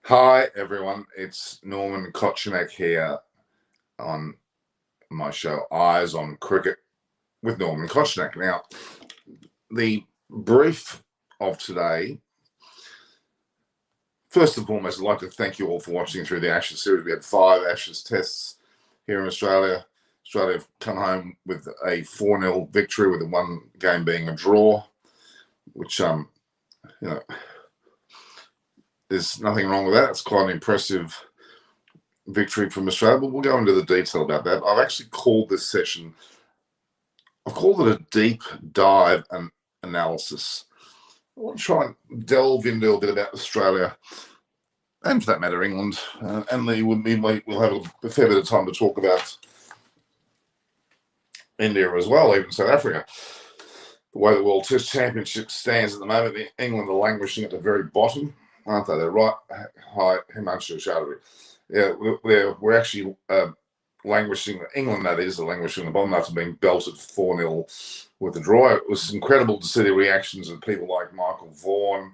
Hi everyone, it's Norman Kochenek here on my show Eyes on Cricket with Norman Kochenek. Now, the brief of today, first and foremost, I'd like to thank you all for watching through the Ashes series. We had 5 Ashes tests here in Australia. Australia have come home with a 4-0 victory, with the one game being a draw, which there's nothing wrong with that. It's quite an impressive victory from Australia, but we'll go into the detail about that. I've actually called this session, I've called it a deep dive and analysis. I want to try and delve into a bit about Australia, and for that matter, England, and we'll have a fair bit of time to talk about India as well, even South Africa. The way the World Test Championship stands at the moment, England are languishing at the very bottom, aren't they? They're right high, Himanshu Chowdhury. Yeah, we're actually languishing. England, that is, are languishing at the bottom after being belted 4-0 with the draw. It was incredible to see the reactions of people like Michael Vaughan,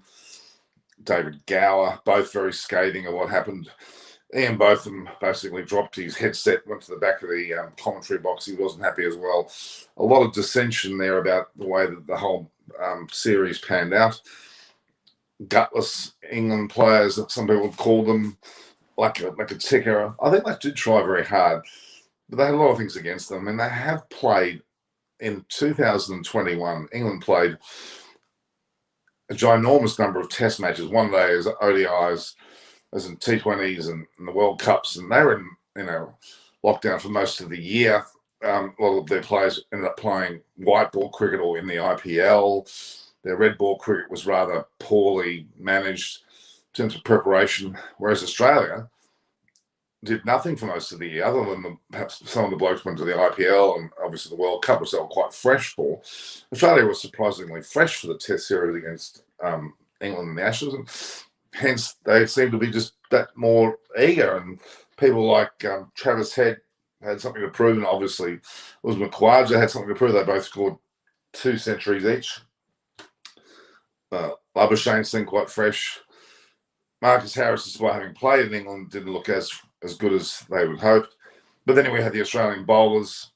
David Gower, both very scathing of what happened. Ian Botham basically dropped his headset, went to the back of the commentary box. He wasn't happy as well. A lot of dissension there about the way that the whole series panned out. Gutless England players, that some people would call them, like a ticker. I think they did try very hard, but they had a lot of things against them. And they have played in 2021. England played a ginormous number of Test matches, one day as ODIs, as in T20s and the World Cups, and they were in lockdown for most of the year. A lot of their players ended up playing white ball cricket or in the IPL. Their red ball cricket was rather poorly managed in terms of preparation, whereas Australia did nothing for most of the year, other than perhaps some of the blokes went to the IPL and obviously the World Cup, which they were quite fresh for. Australia was surprisingly fresh for the Test series against England and the Ashes, and hence they seem to be just that more eager. And people like Travis Head had something to prove, and obviously it was Khawaja had something to prove. They both scored 2 centuries each. Labuschagne seemed quite fresh. Marcus Harris, despite having played in England, didn't look as good as they would hope. But then we had the Australian bowlers.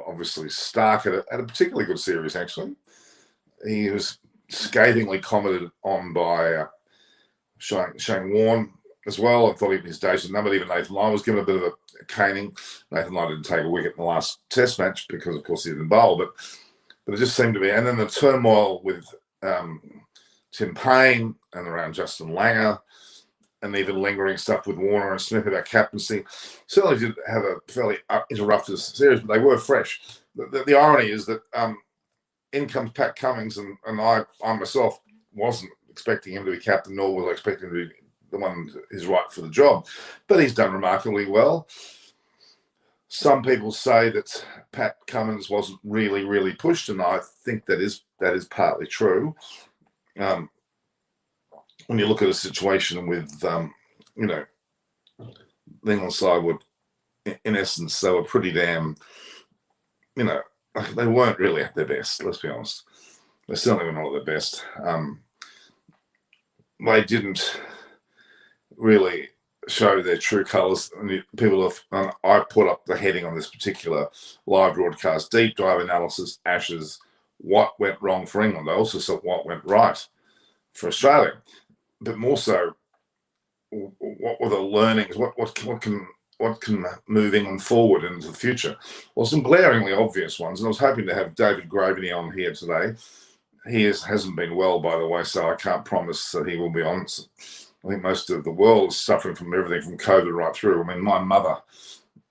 Obviously, Stark had a particularly good series, actually. He was scathingly commented on by Shane Warne as well. I thought his days were numbered. Even Nathan Lyon was given a bit of a caning. Nathan Lyon didn't take a wicket in the last Test match because, of course, he didn't bowl. But it just seemed to be. And then the turmoil with Tim Payne and around Justin Langer, and even lingering stuff with Warner and Smith about captaincy, certainly did have a fairly interrupted series, but they were fresh. The irony is that in comes Pat Cummins, and I myself wasn't expecting him to be captain, nor was I expecting him to be the one who's right for the job. But he's done remarkably well. Some people say that Pat Cummins wasn't really pushed, and I think that is partly true. When you look at a situation with, the England side would, in essence, they were pretty damn, they weren't really at their best, let's be honest. They certainly were not at their best. They didn't really show their true colours. People have, I put up the heading on this particular live broadcast, deep dive analysis, Ashes, what went wrong for England. I also saw what went right for Australia, but more so, what were the learnings? What can move England forward into the future? Well, some glaringly obvious ones, and I was hoping to have David Graveney on here today. He hasn't been well, by the way, so I can't promise that he will be on. I think most of the world is suffering from everything from COVID right through. I mean, my mother,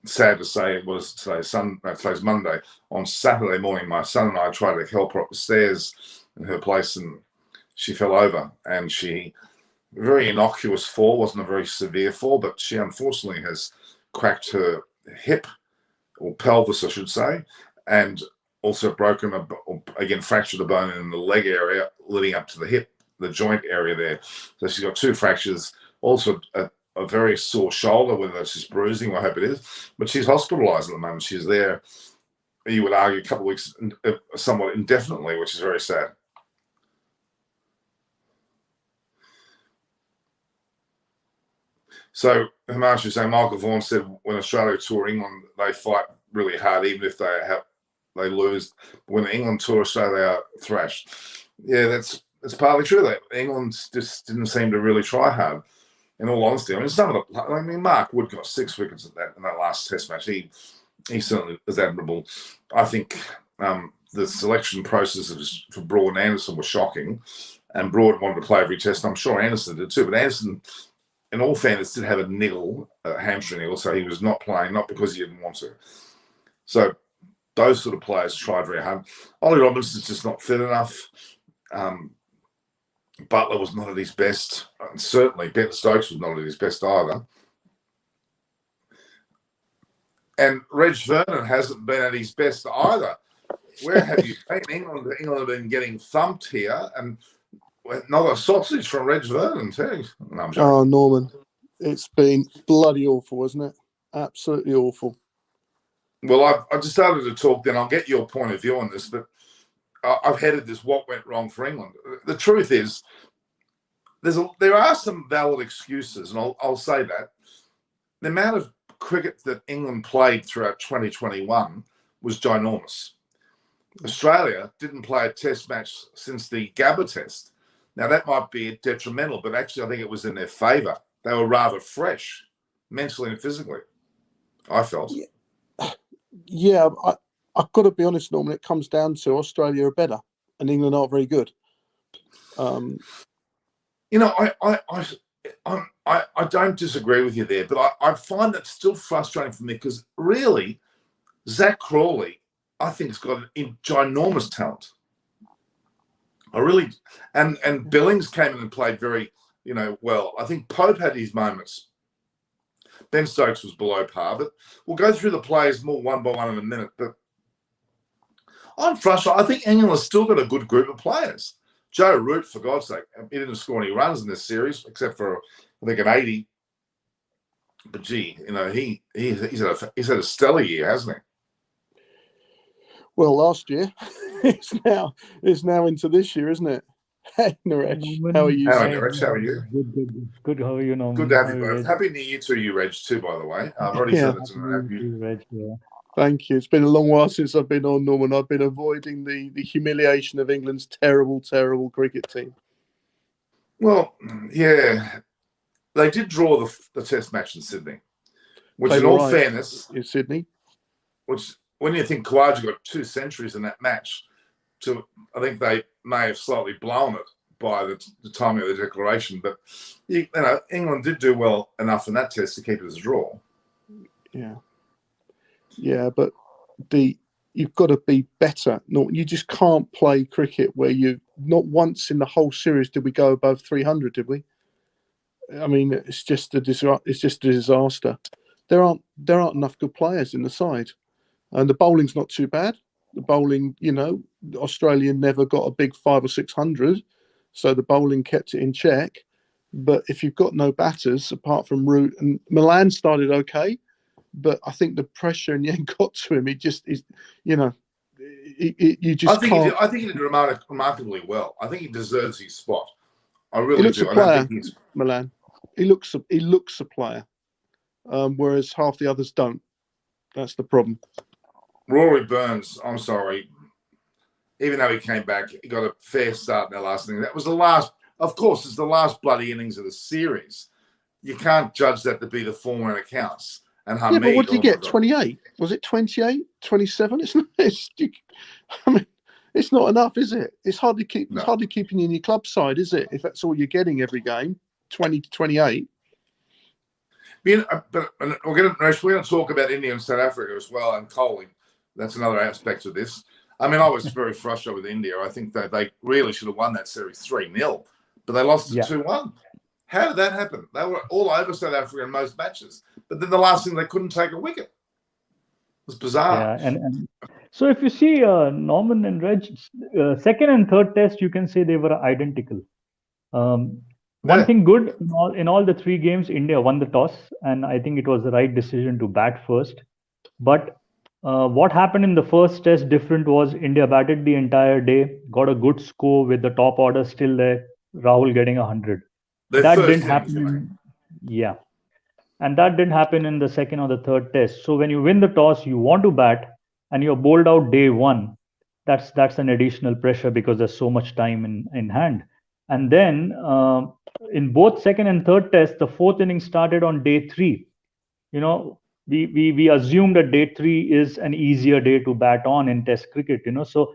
sad to say, it was today's Monday. On Saturday morning, my son and I tried to help her up the stairs in her place, and she fell over, and she, very innocuous fall, wasn't a very severe fall, but she unfortunately has cracked her hip, or pelvis, I should say, and also fractured a bone in the leg area leading up to the hip, the joint area there. So she's got 2 fractures, also a very sore shoulder, whether that's just bruising, I hope it is, but she's hospitalised at the moment. She's there, you would argue, a couple of weeks, somewhat indefinitely, which is very sad. So Himanshu saying Michael Vaughan said when Australia tour England, they fight really hard, even if they lose. When England tour Australia, they are thrashed. Yeah, that's partly true. That England just didn't seem to really try hard. In all honesty, I mean, Mark Wood got 6 wickets in that last Test match. He certainly was admirable. I think the selection processes for Broad and Anderson were shocking, and Broad wanted to play every Test. I'm sure Anderson did too, but Anderson, in all fairness, did have a hamstring niggle, so he was not playing, not because he didn't want to. So those sort of players tried very hard. Ollie Robinson's just not fit enough. Butler was not at his best. And certainly Ben Stokes was not at his best either. And Reg Vernon hasn't been at his best either. Where have you been? England have been getting thumped here, and another sausage from Reg Vernon too. No, Norman, it's been bloody awful, isn't it? Absolutely awful. Well, I just started to talk then. I'll get your point of view on this, but I've headed this what went wrong for England. The truth is, there are some valid excuses, and I'll say that. The amount of cricket that England played throughout 2021 was ginormous. Australia didn't play a Test match since the Gabba Test. Now, that might be detrimental, but actually I think it was in their favour. They were rather fresh, mentally and physically, I felt. Yeah, I've got to be honest, Norman, it comes down to Australia are better and England aren't very good. You know, I don't disagree with you there, but I find that still frustrating for me because really, Zach Crawley, I think, has got an ginormous talent. And Billings came in and played very, well. I think Pope had his moments. Ben Stokes was below par, but we'll go through the players more one by one in a minute. But I'm frustrated. I think England has still got a good group of players. Joe Root, for God's sake, he didn't score any runs in this series except for I think an 80. But gee, he's had a stellar year, hasn't he? Well, last year, it's now into this year, isn't it? Hey, Naresh, how are you? Hello, Naresh, how are you? Good. How are you, Norman? Good to have you both. Happy New Year to you, Reg, too, by the way. I've already said it to you. Reg, yeah. Thank you. It's been a long while since I've been on, Norman. I've been avoiding the humiliation of England's terrible, terrible cricket team. Well, yeah. They did draw the Test match in Sydney, which in all fairness... In Sydney? Which, when you think Khawaja got 2 centuries in that match, I think they may have slightly blown it by the timing of the declaration. But, England did do well enough in that Test to keep it as a draw. Yeah. Yeah, but you've got to be better. No, you just can't play cricket where not once in the whole series did we go above 300, did we? I mean, it's just a disaster. There aren't enough good players in the side, and the bowling's not too bad. The bowling, Australia never got a big 500 or 600, so the bowling kept it in check. But if you've got no batters apart from Root, and Milan started okay. But I think the pressure in the end got to him. He just is, you just can't. I think he did remarkably well. I think he deserves his spot. I really do. He looks a player, Milan. He looks a player, whereas half the others don't. That's the problem. Rory Burns, I'm sorry. Even though he came back, he got a fair start in the last inning. That was the last. Of course, it's the last bloody innings of the series. You can't judge that to be the form when it counts. And yeah, but what did he get? 28? Was it 28? 27? It's not enough, is it? It's hardly keeping you in your club side, is it? If that's all you're getting every game, 20 to 28. But we're going to talk about India and South Africa as well, and Kohli. That's another aspect of this. I mean, I was very frustrated with India. I think that they really should have won that series 3-0, but they lost it 2-1. How did that happen? They were all over South Africa in most matches, but then the last thing they couldn't take a wicket. It was bizarre. Yeah, and so if you see Norman and Reg, second and third test, you can say they were identical. One thing good in all the 3 games, India won the toss, and I think it was the right decision to bat first. But what happened in the first test different was India batted the entire day, got a good score with the top order still there, Rahul getting 100. That didn't happen. Yeah. and that didn't happen in the second or the third test. So when you win the toss, you want to bat, and you're bowled out day one. That's an additional pressure because there's so much time in hand. And then in both second and third tests, the fourth inning started on day three. You know, we assume that day three is an easier day to bat on in test cricket. So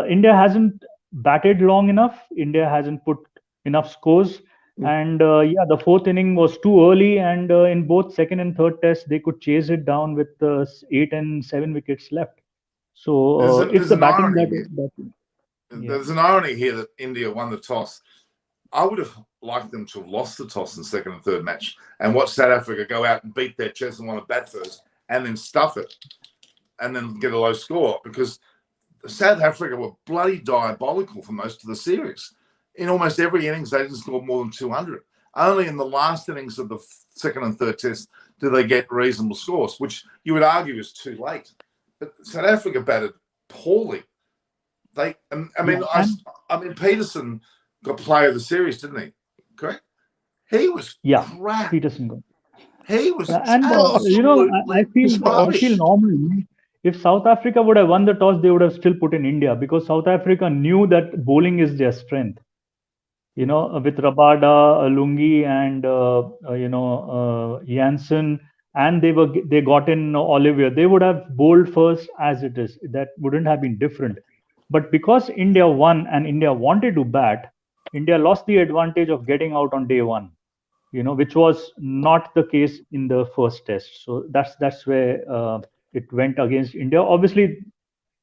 India hasn't batted long enough. India hasn't put enough scores. And yeah, the fourth inning was too early, and in both second and third tests, they could chase it down with 8 and 7 wickets left. So it's There's the an batting irony that, here. yeah. There's an irony here that India won the toss. I would have liked them to have lost the toss in the second and third match and watch South Africa go out and beat their chest and want to bat first and then stuff it and then get a low score, because South Africa were bloody diabolical for most of the series. In almost every innings, they didn't score more than 200. Only in the last innings of the second and third test do they get reasonable scores, which you would argue is too late. But South Africa batted poorly. I mean, Peterson got player of the series, didn't he? Correct? He was crap. Peterson. He was And absolutely I feel normal. If South Africa would have won the toss, they would have still put in India, because South Africa knew that bowling is their strength. With Rabada, Lungi, and Janssen, and they got in Olivier. They would have bowled first as it is. That wouldn't have been different. But because India won and India wanted to bat, India lost the advantage of getting out on day one, which was not the case in the first test. So that's where it went against India. Obviously,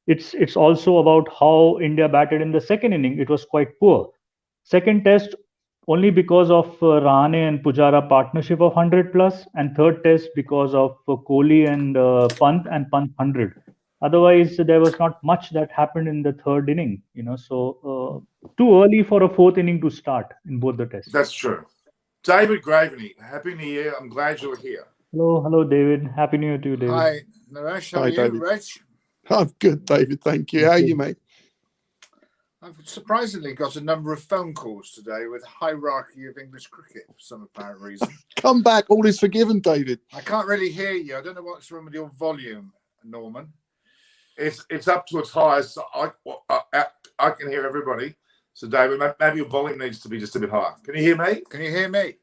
it's also about how India batted in the second inning. It was quite poor. Second test, only because of Rahane and Pujara partnership of 100 plus, and third test because of Kohli and Pant 100. Otherwise, there was not much that happened in the third inning. So too early for a fourth inning to start in both the tests. That's true. David Graveney, Happy New Year. I'm glad you're here. Hello, David. Happy New Year to you, David. Hi, Naresh. How are you, David. Reg? I'm good, David. Thank you. How are you, mate? I've surprisingly got a number of phone calls today with hierarchy of English cricket for some apparent reason. Come back. All is forgiven, David. I can't really hear you. I don't know what's wrong with your volume, Norman. It's up to its highest. So I can hear everybody. So, David, maybe your volume needs to be just a bit higher. Can you hear me? Can you hear me?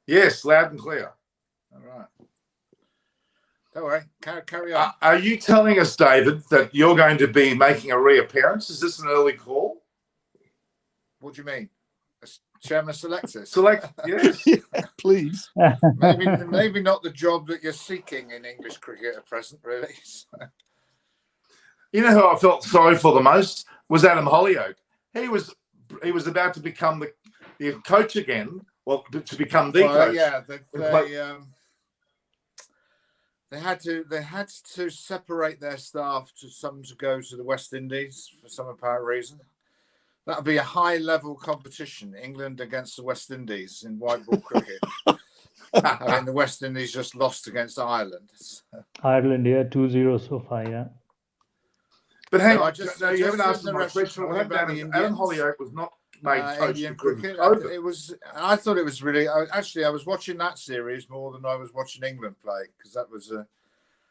Yes, loud and clear. All right. Don't worry. Carry on. Are you telling us, David, that you're going to be making a reappearance? Is this an early call? What do you mean? Chairman selectors? Yes. Yeah, please. maybe not the job that you're seeking in English cricket at present, really. You know who I felt sorry for the most was Adam Hollyoak. He was about to become the coach again. Well, to become the coach. Yeah, they had to separate their staff to some to go to the West Indies for some apparent reason. That would be a high-level competition, England against the West Indies in white ball cricket. I mean, the West Indies just lost against Ireland. Ireland, yeah, 2-0 so far, yeah. But hang So on, you haven't answered my question. Adam Hollyoak was not made coach Indian cricket. I thought it was really. I was watching that series more than I was watching England play, because that was a.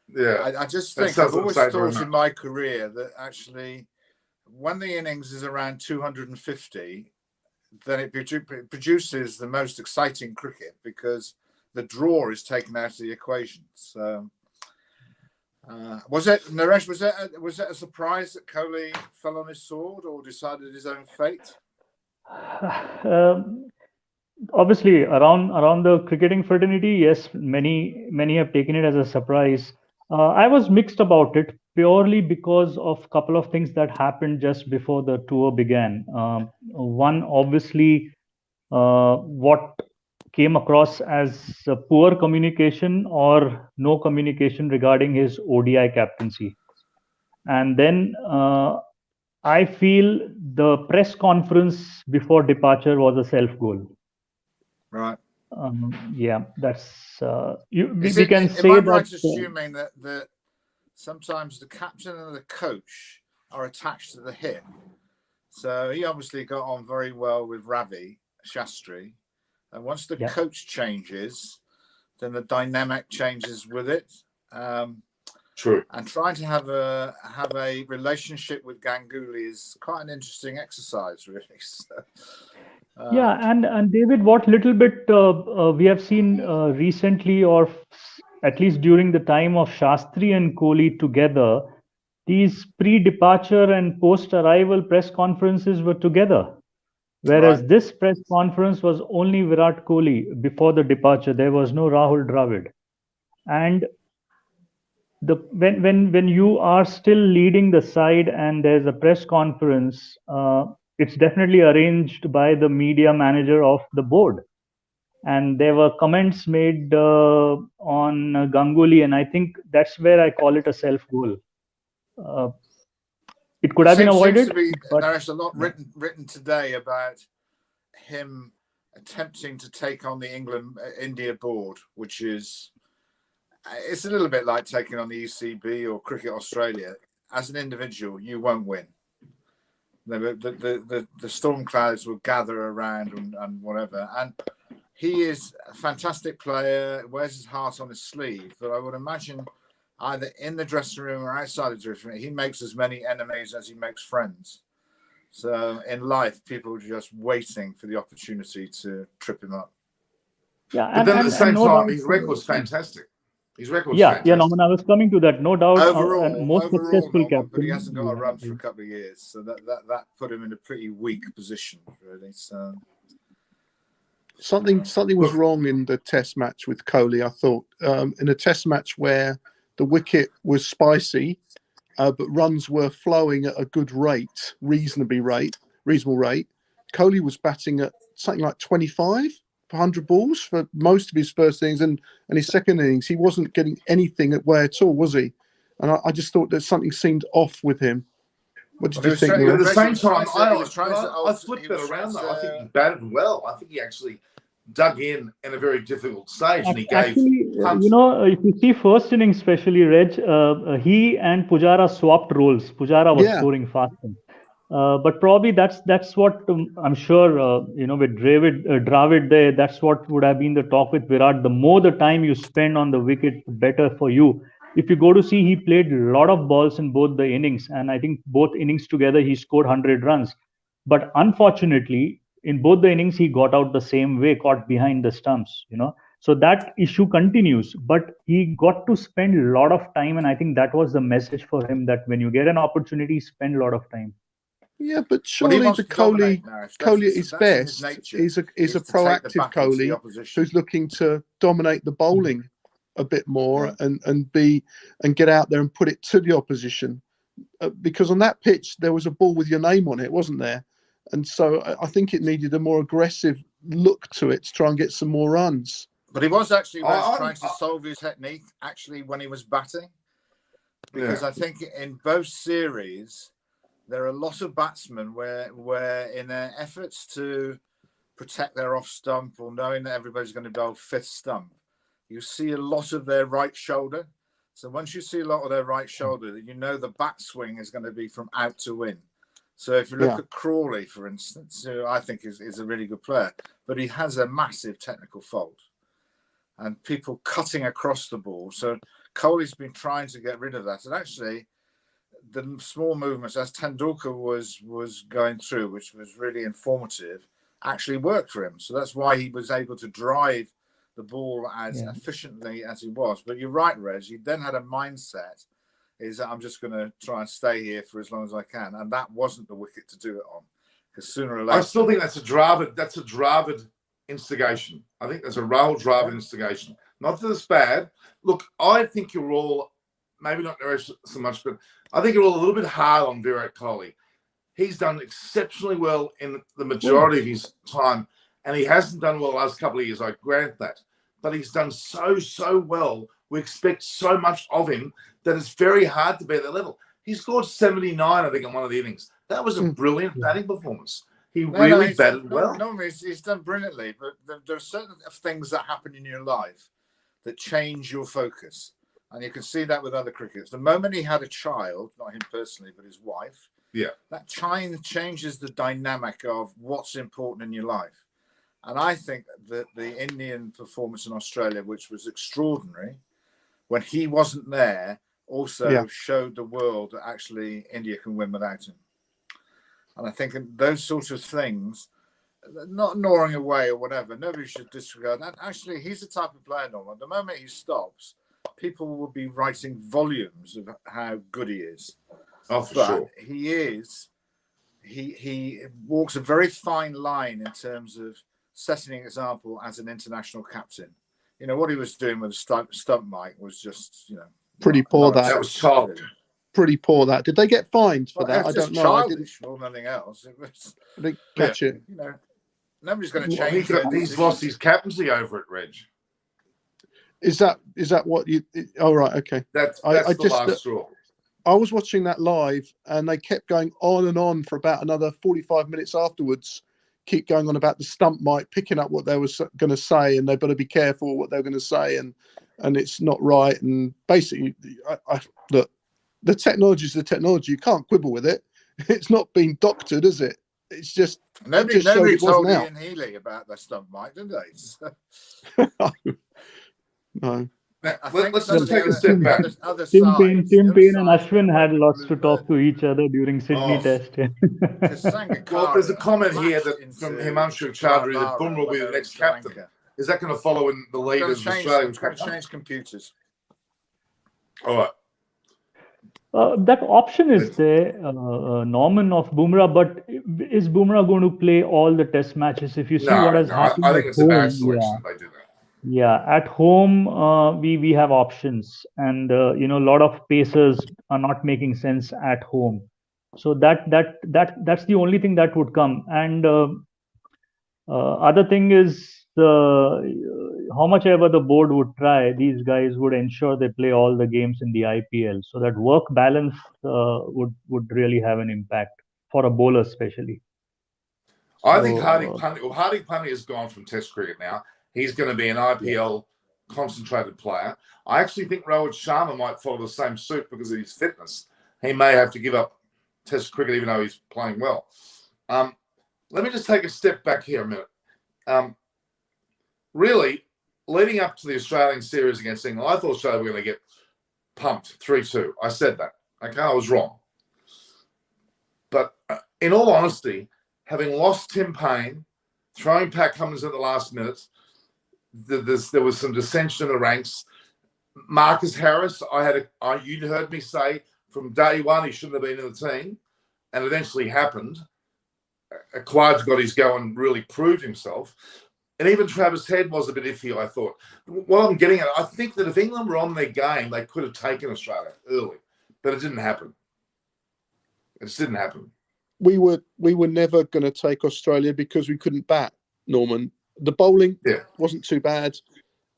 Yeah. I just think I've always thought in my career that actually, when the innings is around 250, then it produces the most exciting cricket, because the draw is taken out of the equation. So. Was it, Naresh? Was it a surprise that Kohli fell on his sword or decided his own fate? Obviously, around the cricketing fraternity, yes, many have taken it as a surprise. I was mixed about it, purely because of a couple of things that happened just before the tour began. One, obviously, what came across as poor communication or no communication regarding his ODI captaincy. And then I feel the press conference before departure was a self-goal. Right. Yeah, that's we Am can say I that. right assuming that sometimes the captain and the coach are attached to the hip? So he obviously got on very well with Ravi Shastri. And once the coach changes, then the dynamic changes with it. True. And trying to have a relationship with Ganguly is quite an interesting exercise, really. So, yeah, and David, what little bit we have seen recently, or at least during the time of Shastri and Kohli together, these pre-departure and post-arrival press conferences were together. Whereas this press conference was only Virat Kohli before the departure. There was no Rahul Dravid. And when you are still leading the side and there's a press conference, it's definitely arranged by the media manager of the board. And there were comments made on Ganguly, and I think that's where I call it a self-goal. It could have been avoided. There's a lot written today about him attempting to take on the India board, which is, it's a little bit like taking on the ECB or Cricket Australia. As an individual, you won't win. The storm clouds will gather around and whatever. And he is a fantastic player, wears his heart on his sleeve, but I would imagine either in the dressing room or outside the dressing room, he makes as many enemies as he makes friends. So in life, people are just waiting for the opportunity to trip him up. Yeah, but then at the same time, his record's fantastic. His record's fantastic. Yeah, Norman, I was coming to that. No doubt, overall, most successful Norman, captain. but he hasn't got a run for a couple of years, so that put him in a pretty weak position, really. So something was wrong in the Test match with Kohli. I thought in a Test match where the wicket was spicy, but runs were flowing at a good rate, reasonable rate. Kohli was batting at something like 25 per 100 balls for most of his first innings, and his second innings he wasn't getting anything at all, was he? And I just thought that something seemed off with him. What did you think? At the same time, I flipped it around though. I think he batted well. I think he actually dug in a very difficult stage, and he gave. If you see first inning, especially Reg, he and Pujara swapped roles. Pujara was scoring faster, but probably that's what I'm sure. With Dravid there, that's what would have been the talk with Virat. The more the time you spend on the wicket, the better for you. If you go to see, he played a lot of balls in both the innings, and I think both innings together he scored 100 runs. But unfortunately, in both the innings, he got out the same way, caught behind the stumps, So that issue continues, but he got to spend a lot of time. And I think that was the message for him, that when you get an opportunity, spend a lot of time. Yeah, but surely the Kohli at his best is a proactive Kohli who's looking to dominate the bowling a bit more and get out there and put it to the opposition. Because on that pitch, there was a ball with your name on it, wasn't there? And so I think it needed a more aggressive look to it to try and get some more runs. But he was actually trying to solve his technique actually when he was batting. Because I think in both series, there are a lot of batsmen where in their efforts to protect their off stump, or knowing that everybody's going to bowl fifth stump, you see a lot of their right shoulder. So once you see a lot of their right shoulder, you know the bat swing is going to be from out to in. So if you look at Crawley, for instance, who I think is a really good player, but he has a massive technical fault and people cutting across the ball. So Kohli's been trying to get rid of that. And actually, the small movements, as Tendulkar was going through, which was really informative, actually worked for him. So that's why he was able to drive the ball as efficiently as he was. But you're right, Reg, he then had a mindset is that I'm just going to try and stay here for as long as I can. And that wasn't the wicket to do it on. Because sooner or later... I still think that's a Dravid instigation. I think that's a Rahul Dravid instigation. Not that it's bad. Look, I think you're all, maybe not so much, but I think you're all a little bit hard on Virat Kohli. He's done exceptionally well in the majority of his time, and he hasn't done well the last couple of years, I grant that. But he's done so well. We expect so much of him that it's very hard to be at that level. He scored 79, I think, in one of the innings. That was a brilliant batting performance. He really batted well. No, he's done brilliantly, but there are certain things that happen in your life that change your focus. And you can see that with other cricketers. The moment he had a child, not him personally, but his wife, that changes the dynamic of what's important in your life. And I think that the Indian performance in Australia, which was extraordinary, when he wasn't there, also showed the world that actually India can win without him. And I think those sorts of things, not gnawing away or whatever, nobody should disregard that. Actually, he's the type of player, Norman. The moment he stops, people will be writing volumes of how good he is. Oh, for sure. He walks a very fine line in terms of setting an example as an international captain. You know, what he was doing with the stump mic was just, you know, pretty poor. That was childish. Pretty poor. That did they get fined for that? I don't know. Childish more than anything else. It was. I didn't catch it. You know, nobody's going to change. He's lost his captaincy over it, Reg. Is that what you? Oh, right. Okay. That's the just, last straw. I was watching that live, and they kept going on and on for about another 45 minutes afterwards. Keep going on about the stump mic, picking up what they were going to say, and they've got to be careful what they're going to say, and it's not right. And basically, look, the technology is the technology. You can't quibble with it. It's not been doctored, is it? It's just nobody told Ian Healy about the stump mic, did they? No. Let's just take a step back. Tim Payne and Ashwin had lots to talk to each other during Sydney Test. Well, there's a comment here that from Himanshu Chaudhary that Bumrah will be the next captain. Is that going to follow in the lead of Australian? It's going to change computers. All right. That option is there, Norman, of Bumrah, but is Bumrah going to play all the Test matches? If you see what has happened, I think it's a bad selection. They do that. Yeah, at home we have options, and you know, a lot of pacers are not making sense at home. So that's the only thing that would come. And other thing is how much ever the board would try, these guys would ensure they play all the games in the IPL, so that work balance would really have an impact for a bowler, especially. I think Hardik Pandya has gone from Test cricket now. He's going to be an IPL concentrated player. I actually think Rohit Sharma might follow the same suit because of his fitness. He may have to give up Test cricket even though he's playing well. Let me just take a step back here a minute. Really, leading up to the Australian series against England, I thought Australia were going to get pumped 3-2. I said that. Okay, I was wrong. But in all honesty, having lost Tim Payne, throwing Pat Cummins at the last minute, there was some dissension in the ranks. Marcus Harris, you'd heard me say from day one he shouldn't have been in the team, and eventually happened. Khawaja got his go and really proved himself. And even Travis Head was a bit iffy, I thought. What I'm getting at, I think that if England were on their game, they could have taken Australia early, but it didn't happen. It just didn't happen. We were never going to take Australia because we couldn't bat, Norman. The bowling wasn't too bad.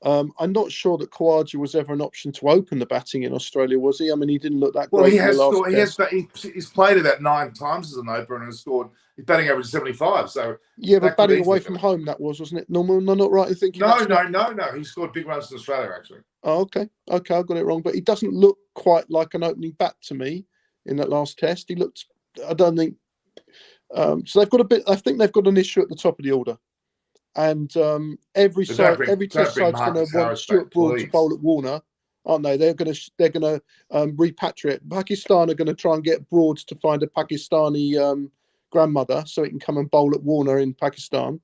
I'm not sure that Khawaja was ever an option to open the batting in Australia, was he? I mean, he didn't look that great. Well, he's played about 9 times as an opener and has scored. He's batting average 75. So yeah, but batting away from home, that wasn't it? Norman, I'm not right in thinking. No. He scored big runs in Australia actually. Oh, okay, I got it wrong. But he doesn't look quite like an opening bat to me in that last Test. He looked. I don't think. So they've got a bit. I think they've got an issue at the top of the order. And every Test side's going to want Stuart Broad to bowl at Warner, aren't they? They're going to repatriate. Pakistan are going to try and get Broad to find a Pakistani grandmother so he can come and bowl at Warner in Pakistan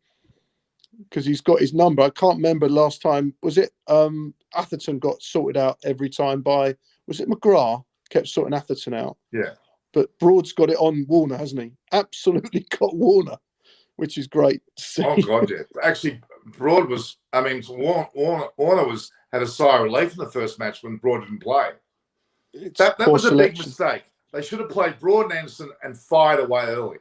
because he's got his number. I can't remember last time. Was it Atherton got sorted out every time by? Was it McGrath kept sorting Atherton out? Yeah. But Broad's got it on Warner, hasn't he? Absolutely got Warner, which is great. Oh God, yeah. Actually, Broad was. I mean, Warner had a sigh of relief in the first match when Broad didn't play. That was a big mistake. They should have played Broad and Anderson and fired away early.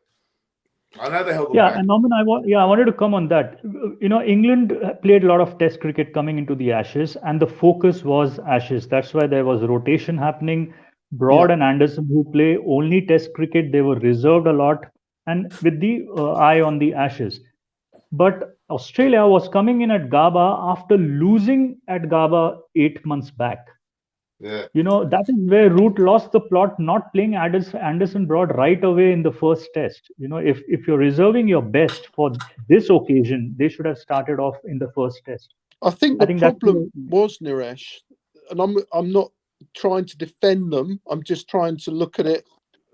I know they held them back. And Norman, I wanted to come on that. You know, England played a lot of Test cricket coming into the Ashes, and the focus was Ashes. That's why there was rotation happening. Broad and Anderson, who play only Test cricket, they were reserved a lot, and with the eye on the Ashes. But Australia was coming in at Gabba after losing at Gabba 8 months back. Yeah. That is where Root lost the plot, not playing Anderson Broad right away in the first test. If you're reserving your best for this occasion, they should have started off in the first test. I think the problem was, Niresh, and I'm not trying to defend them. I'm just trying to look at it,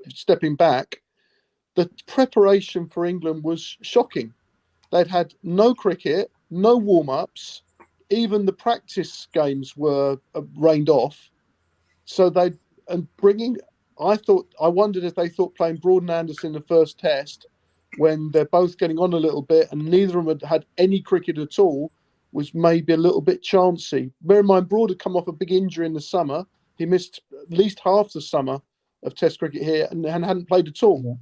stepping back. The preparation for England was shocking. They'd had no cricket, no warm-ups. Even the practice games were rained off. So I wondered if they thought playing Broad and Anderson in the first test, when they're both getting on a little bit and neither of them had any cricket at all, was maybe a little bit chancy. Bear in mind, Broad had come off a big injury in the summer. He missed at least half the summer of Test cricket here and hadn't played at all. Yeah.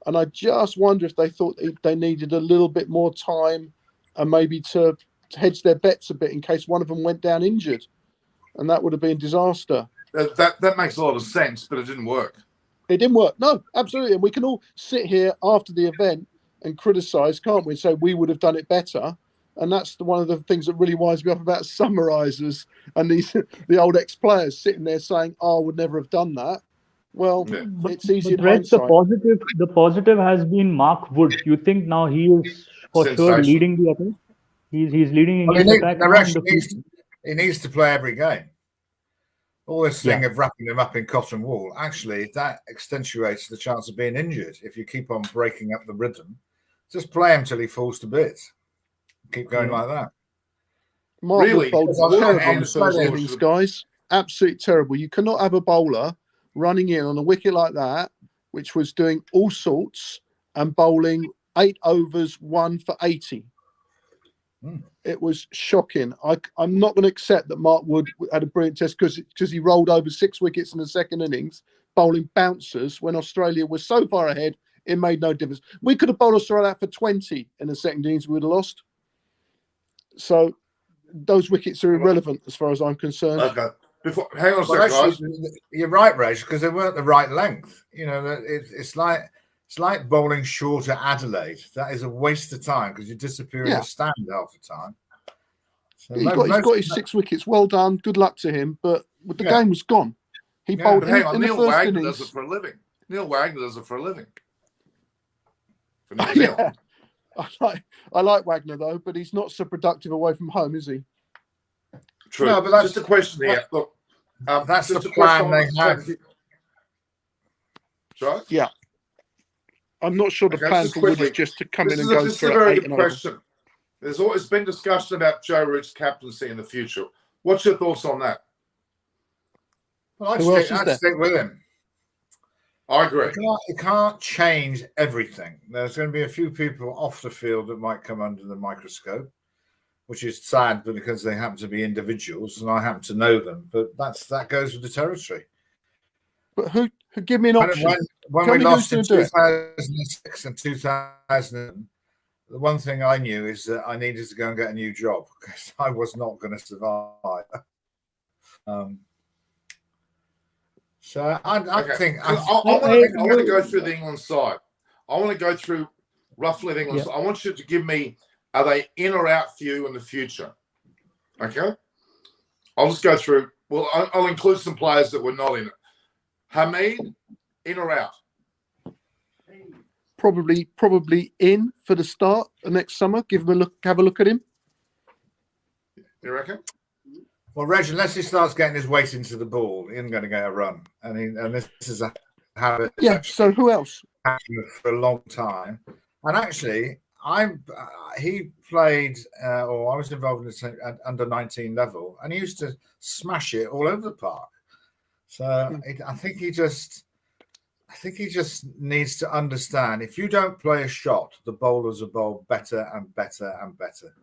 And I just wonder if they thought they needed a little bit more time and maybe to hedge their bets a bit in case one of them went down injured. And that would have been disaster. That makes a lot of sense, but it didn't work. It didn't work. No, absolutely. And we can all sit here after the event and criticise, can't we? And say we would have done it better. And that's one of the things that really winds me up about summarisers and the old ex-players sitting there saying, "Oh, I would never have done that." Well, it's easy in hindsight. The positive has been Mark Wood. You think now he is for sure leading the attack? He's leading England's attack. He needs to play every game. All this thing of wrapping him up in cotton wool, actually, that accentuates the chance of being injured. If you keep on breaking up the rhythm, just play him till he falls to bits. Keep going like that. Mark Wood bowled terrible in the first innings, guys. Absolutely terrible. You cannot have a bowler running in on a wicket like that, which was doing all sorts and bowling 8 overs, 1 for 80. It was shocking. I'm not going to accept that Mark Wood had a brilliant test because he rolled over 6 wickets in the second innings, bowling bouncers when Australia was so far ahead, it made no difference. We could have bowled Australia out for 20 in the second innings, we would have lost. So those wickets are irrelevant as far as I'm concerned. Okay. Hang on a second, guys. You're right, Reg, because they weren't the right length. It's like bowling short at Adelaide. That is a waste of time because you disappear in the stand half the time. So he's got his 6 wickets. Well done. Good luck to him. But the game was gone. He bowled in the first Wagner innings. does it for a living. Neil Wagner does it for a living. For New Zealand. I like Wagner though, but he's not so productive away from home, is he? True. No, but that's just a question here. Look, that's the plan they have. Sorry? Yeah. I'm not sure the plan for Wood is just to come in and go through. This is a very good question. There's always been discussion about Joe Root's captaincy in the future. What's your thoughts on that? Well, I'd stick with him. I agree. You can't change everything. There's going to be a few people off the field that might come under the microscope, which is sad because they happen to be individuals and I happen to know them. But that goes with the territory. But who give me an option? When we lost in 2006 and 2000, the one thing I knew is that I needed to go and get a new job because I was not going to survive. So I think I want to go through the England side. I want to go through roughly the England side. I want you to give me, are they in or out for you in the future? Okay. I'll just go through. Well, I'll include some players that were not in it. Hamid, in or out? Probably in for the start next summer. Have a look at him. You reckon? Well, Reg, unless he starts getting his weight into the ball, he isn't going to get a run. And this is a habit. Yeah. So who else? For a long time. And actually, he played, or I was involved in the under 19 level, and he used to smash it all over the park. So I think he just needs to understand, if you don't play a shot, the bowlers will bowl better and better and better.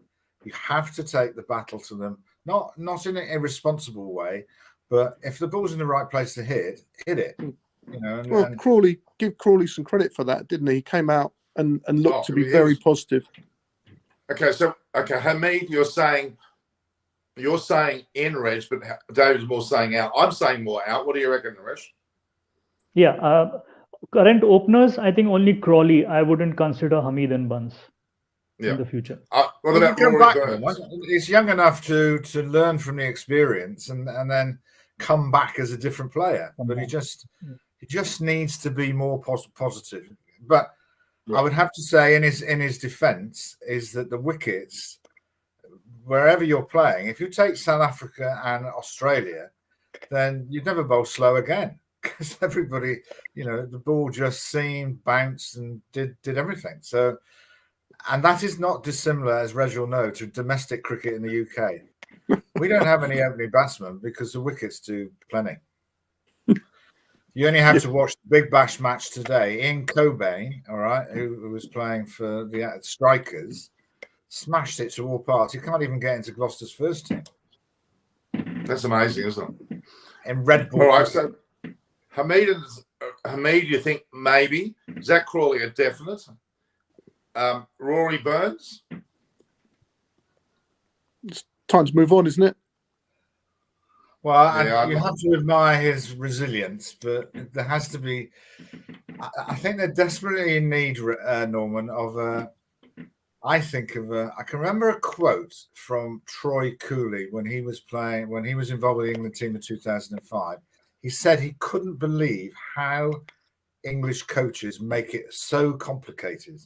You have to take the battle to them, not in an irresponsible way, but if the ball's in the right place to hit it. Crawley, give Crawley some credit for that, didn't he? He came out and looked to be very positive. Okay, Hamid, you're saying in, Reg, but David's more saying out. I'm saying more out. What do you reckon, Reg? Yeah, current openers, I think only Crawley. I wouldn't consider Hamid and Buns in the future. What about Rory Burns? He's young enough to learn from the experience and then come back as a different player, but he just needs to be more positive. But I would have to say, in his defence, is that the wickets, wherever you're playing, if you take South Africa and Australia, then you'd never bowl slow again, because everybody, the ball just seemed, bounced, and did everything. So, and that is not dissimilar, as Reg will know, to domestic cricket in the UK. We don't have any opening batsmen because the wickets do plenty. You only have to watch the Big Bash match today. Ian Cobain, all right, who was playing for the Strikers, smashed it to all parts. He can't even get into Gloucester's first team. That's amazing, isn't it? And Red Bull. All right, so Hamid, you think maybe? Zach Crawley, a definite. Rory Burns? It's time to move on, isn't it? Well, you have to admire his resilience, but there has to be. I think they're desperately in need, Norman, of a. I can remember a quote from Troy Cooley when he was involved with the England team in 2005. He said he couldn't believe how English coaches make it so complicated.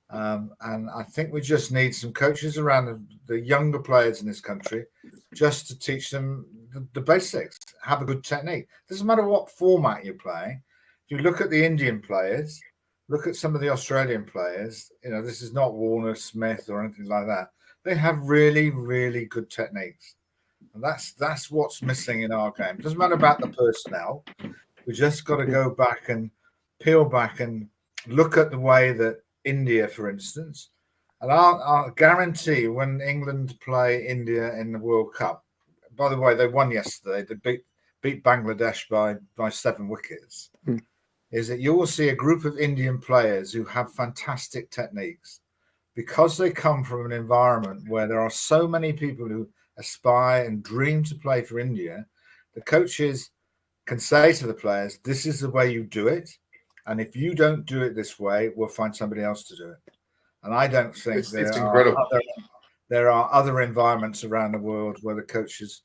And I think we just need some coaches around the younger players in this country just to teach them the basics, have a good technique. Doesn't matter what format you're playing. If you look at the Indian players, look at some of the Australian players, this is not Warner, Smith or anything like that. They have really, really good techniques. And that's what's missing in our game. It doesn't matter about the personnel. We just got to go back and peel back and look at the way that India, for instance, and I'll guarantee when England play India in the World Cup, by the way, they won yesterday. They beat Bangladesh by 7 wickets. Is that you will see a group of Indian players who have fantastic techniques because they come from an environment where there are so many people who aspire and dream to play for India. The coaches can say to the players, this is the way you do it. And if you don't do it this way, we'll find somebody else to do it. And I don't think there are other environments around the world where the coaches,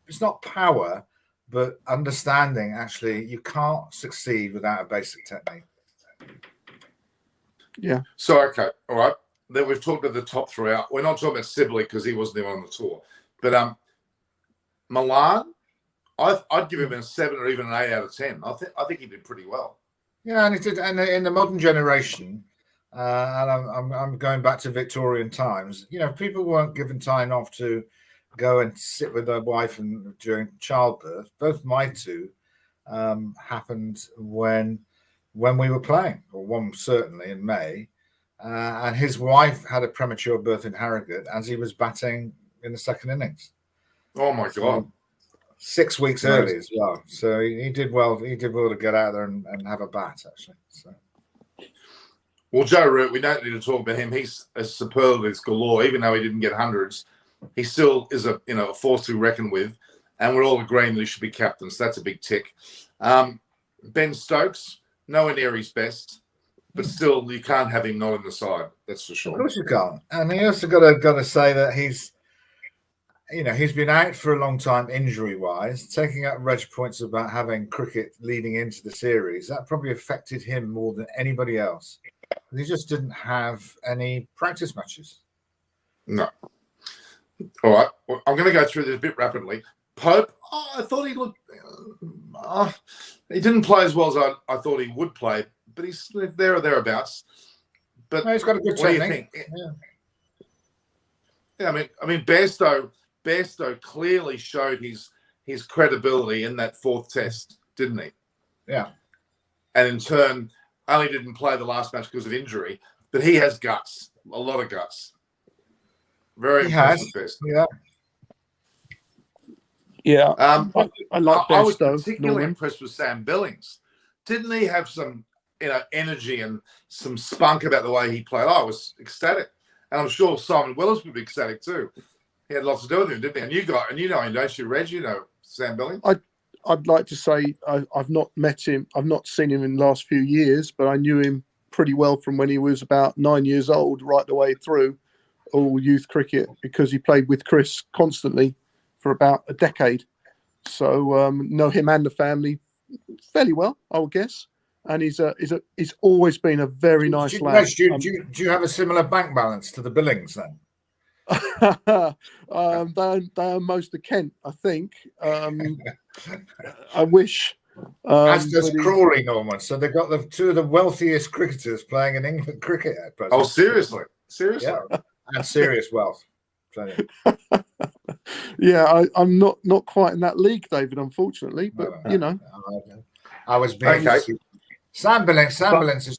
it's not power, but understanding, actually, you can't succeed without a basic technique. Yeah. So, okay, all right. Then we've talked about the top 3 out. We're not talking about Sibley because he wasn't even on the tour. But Milan, I'd give him a 7 or even an 8 out of 10. I think he did pretty well. Yeah, and he did. And in the modern generation, and I'm going back to Victorian times. People weren't given time off to go and sit with their wife and during childbirth. Both my 2 happened when we were playing, or one certainly in May. And his wife had a premature birth in Harrogate as he was batting in the second innings. Oh my God! 6 weeks early as well. So he did well. He did well to get out there and have a bat, actually. So. Well, Joe Root, we don't need to talk about him. He's a superlatives galore. Even though he didn't get hundreds, he still is a force to be reckoned with. And we're all agreeing that he should be captain. So that's a big tick. Ben Stokes, nowhere near his best, but still you can't have him not in the side. That's for sure. Of course you can't. And he also got to say that he's been out for a long time injury-wise, taking up Reg points about having cricket leading into the series. That probably affected him more than anybody else. He just didn't have any practice matches. No. All right. Well, I'm going to go through this a bit rapidly. Pope, I thought he looked... he didn't play as well as I thought he would play, but he's there or thereabouts. But he's got a good technique. Yeah, I mean, Bairstow clearly showed his credibility in that 4th test, didn't he? Yeah. And in turn, only didn't play the last match because of injury, but he has guts, a lot of guts. Very impressive. Yeah. Yeah. I like Bairstow. I was particularly impressed with Sam Billings. Didn't he have some energy and some spunk about the way he played? I was ecstatic. And I'm sure Simon Willis would be ecstatic too. He had lots to do with him, didn't he? And you know him, don't you, Reg? You know Sam Billings? I'd like to say I've not met him. I've not seen him in the last few years, but I knew him pretty well from when he was about 9 years old, right the way through all youth cricket, because he played with Chris constantly for about a decade. So know him and the family fairly well, I would guess. And he's always been a very nice lad. Do you have a similar bank balance to the Billings then? They are most of Kent, I think. I wish. As does Crawley, Norman. So they've got the two of the wealthiest cricketers playing in England cricket at present. Oh, seriously? Yeah. And serious wealth. Yeah, I'm not quite in that league, David, unfortunately. But I was being Sam Billings is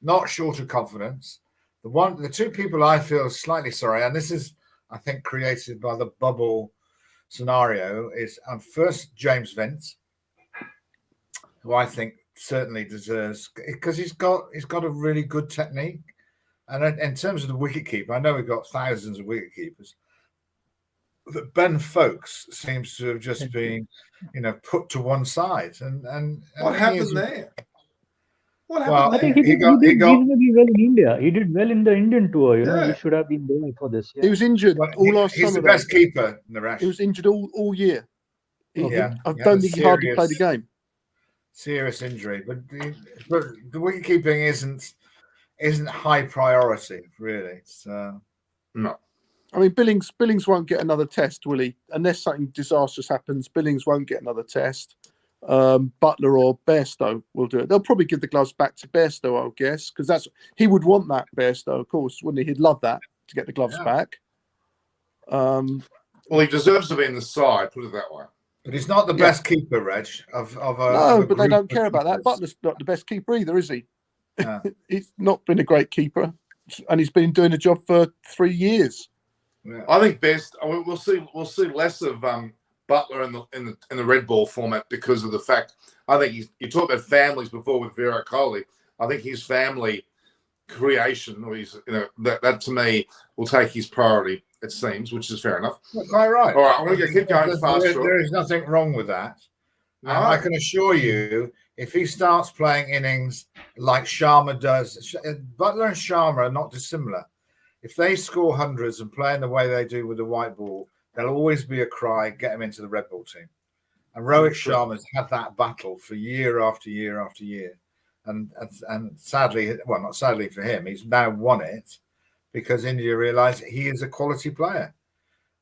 not short of confidence. The two people I feel slightly sorry, and this is, I think, created by the bubble scenario, is first James Vince, who I think certainly deserves, because he's got a really good technique. And in terms of the wicketkeeper, I know we've got thousands of wicketkeepers, but Ben Folkes seems to have just been, put to one side. And what happened there? What happened? Well, I think he did reasonably well in India. He did well in the Indian tour. He should have been there for this. Yeah. He was injured all last summer. He's the best keeper, Naresh. He was injured all year. I don't think he hardly played a game. Serious injury, but the wicket keeping isn't high priority, really. So no. I mean, Billings won't get another test, will he? Unless something disastrous happens, Billings won't get another test. Butler or Bairstow will do it. They'll probably give the gloves back to Bairstow, I guess, because he would want that, Bairstow, of course, wouldn't he? He'd love that, to get the gloves back. Well, he deserves to be in the side, put it that way. But he's not the best keeper, Reg. No, but they don't care about that. Butler's not the best keeper either, is he? Yeah. He's not been a great keeper, and he's been doing the job for 3 years. Yeah. I think we'll see less of Butler in the red ball format because of the fact, I think you talked about families before with Virat Kohli. I think his family creation, or that to me will take his priority, it seems, which is fair enough. That's quite right. All right, I'm going to keep going fast. There is nothing wrong with that. No. And I can assure you, if he starts playing innings like Sharma does, Butler and Sharma are not dissimilar. If they score hundreds and play in the way they do with the white ball, there'll always be a cry, get him into the red ball team. And Rohit Sharma's had that battle for year after year after year. And sadly, well, not sadly for him, he's now won it because India realised he is a quality player.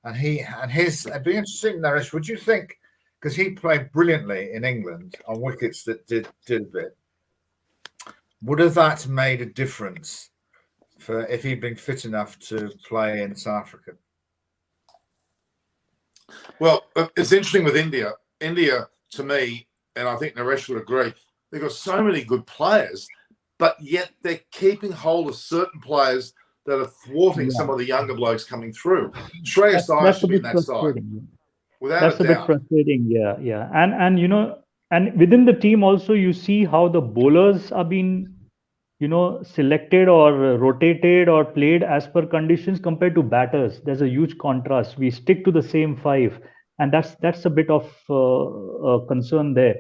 And it'd be interesting, Naresh, would you think, because he played brilliantly in England on wickets that did a bit, would have that made a difference for if he'd been fit enough to play in South Africa? Well, it's interesting with India. India, to me, and I think Naresh would agree, they've got so many good players, but yet they're keeping hold of certain players that are thwarting some of the younger blokes coming through. Shreyas Iyer should be in that side. That's a bit frustrating, yeah. And within the team also, you see how the bowlers are being, selected or rotated or played as per conditions compared to batters. There's a huge contrast. We stick to the same 5, and that's a bit of a concern there.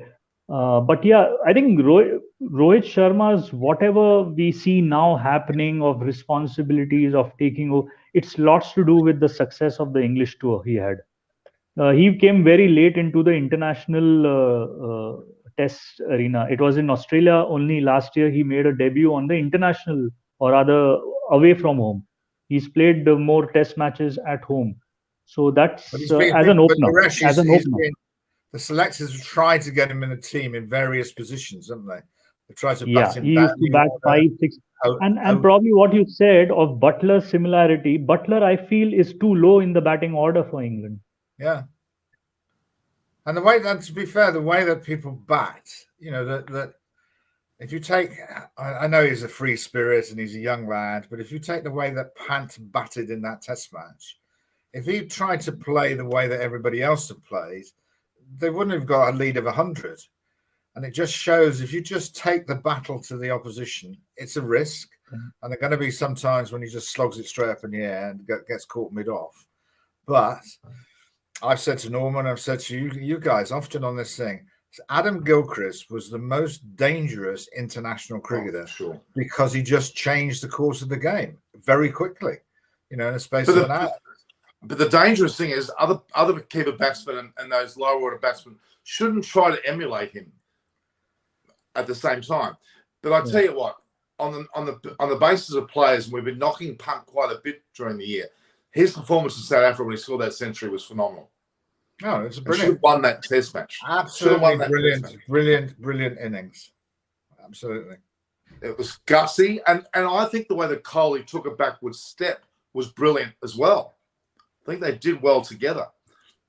But yeah, I think Rohit Sharma's whatever we see now happening of responsibilities of taking over, it's lots to do with the success of the English tour he had. He came very late into the international test arena. It was in Australia only last year he made a debut on the international, or rather away from home. He's played more test matches at home. So that's as an opener. The selectors have tried to get him in a team in various positions, haven't they? They tried to bat him. He used to bat 5, 6. And probably what you said of Butler's similarity, Butler, I feel, is too low in the batting order for England. Yeah. And the way that, to be fair, the way that people bat, that if you take, I know he's a free spirit and he's a young lad, but if you take the way that Pant batted in that test match, if he tried to play the way that everybody else had played, they wouldn't have got a lead of 100. And it just shows if you just take the battle to the opposition, it's a risk. Mm-hmm. And there are going to be some times when he just slogs it straight up in the air and gets caught mid-off. But I've said to Norman, I've said to you guys often on this thing, Adam Gilchrist was the most dangerous international cricketer because he just changed the course of the game very quickly, in the space of an hour. But the dangerous thing is other keeper batsmen and those lower order batsmen shouldn't try to emulate him at the same time. But I tell you what, on the basis of players, and we've been knocking Punt quite a bit during the year. His performance in South Africa when he scored that century was phenomenal. No, it's Should brilliant. have won that Test match. Absolutely brilliant innings. Absolutely. It was gutsy, and I think the way that Kohli took a backward step was brilliant as well. I think they did well together.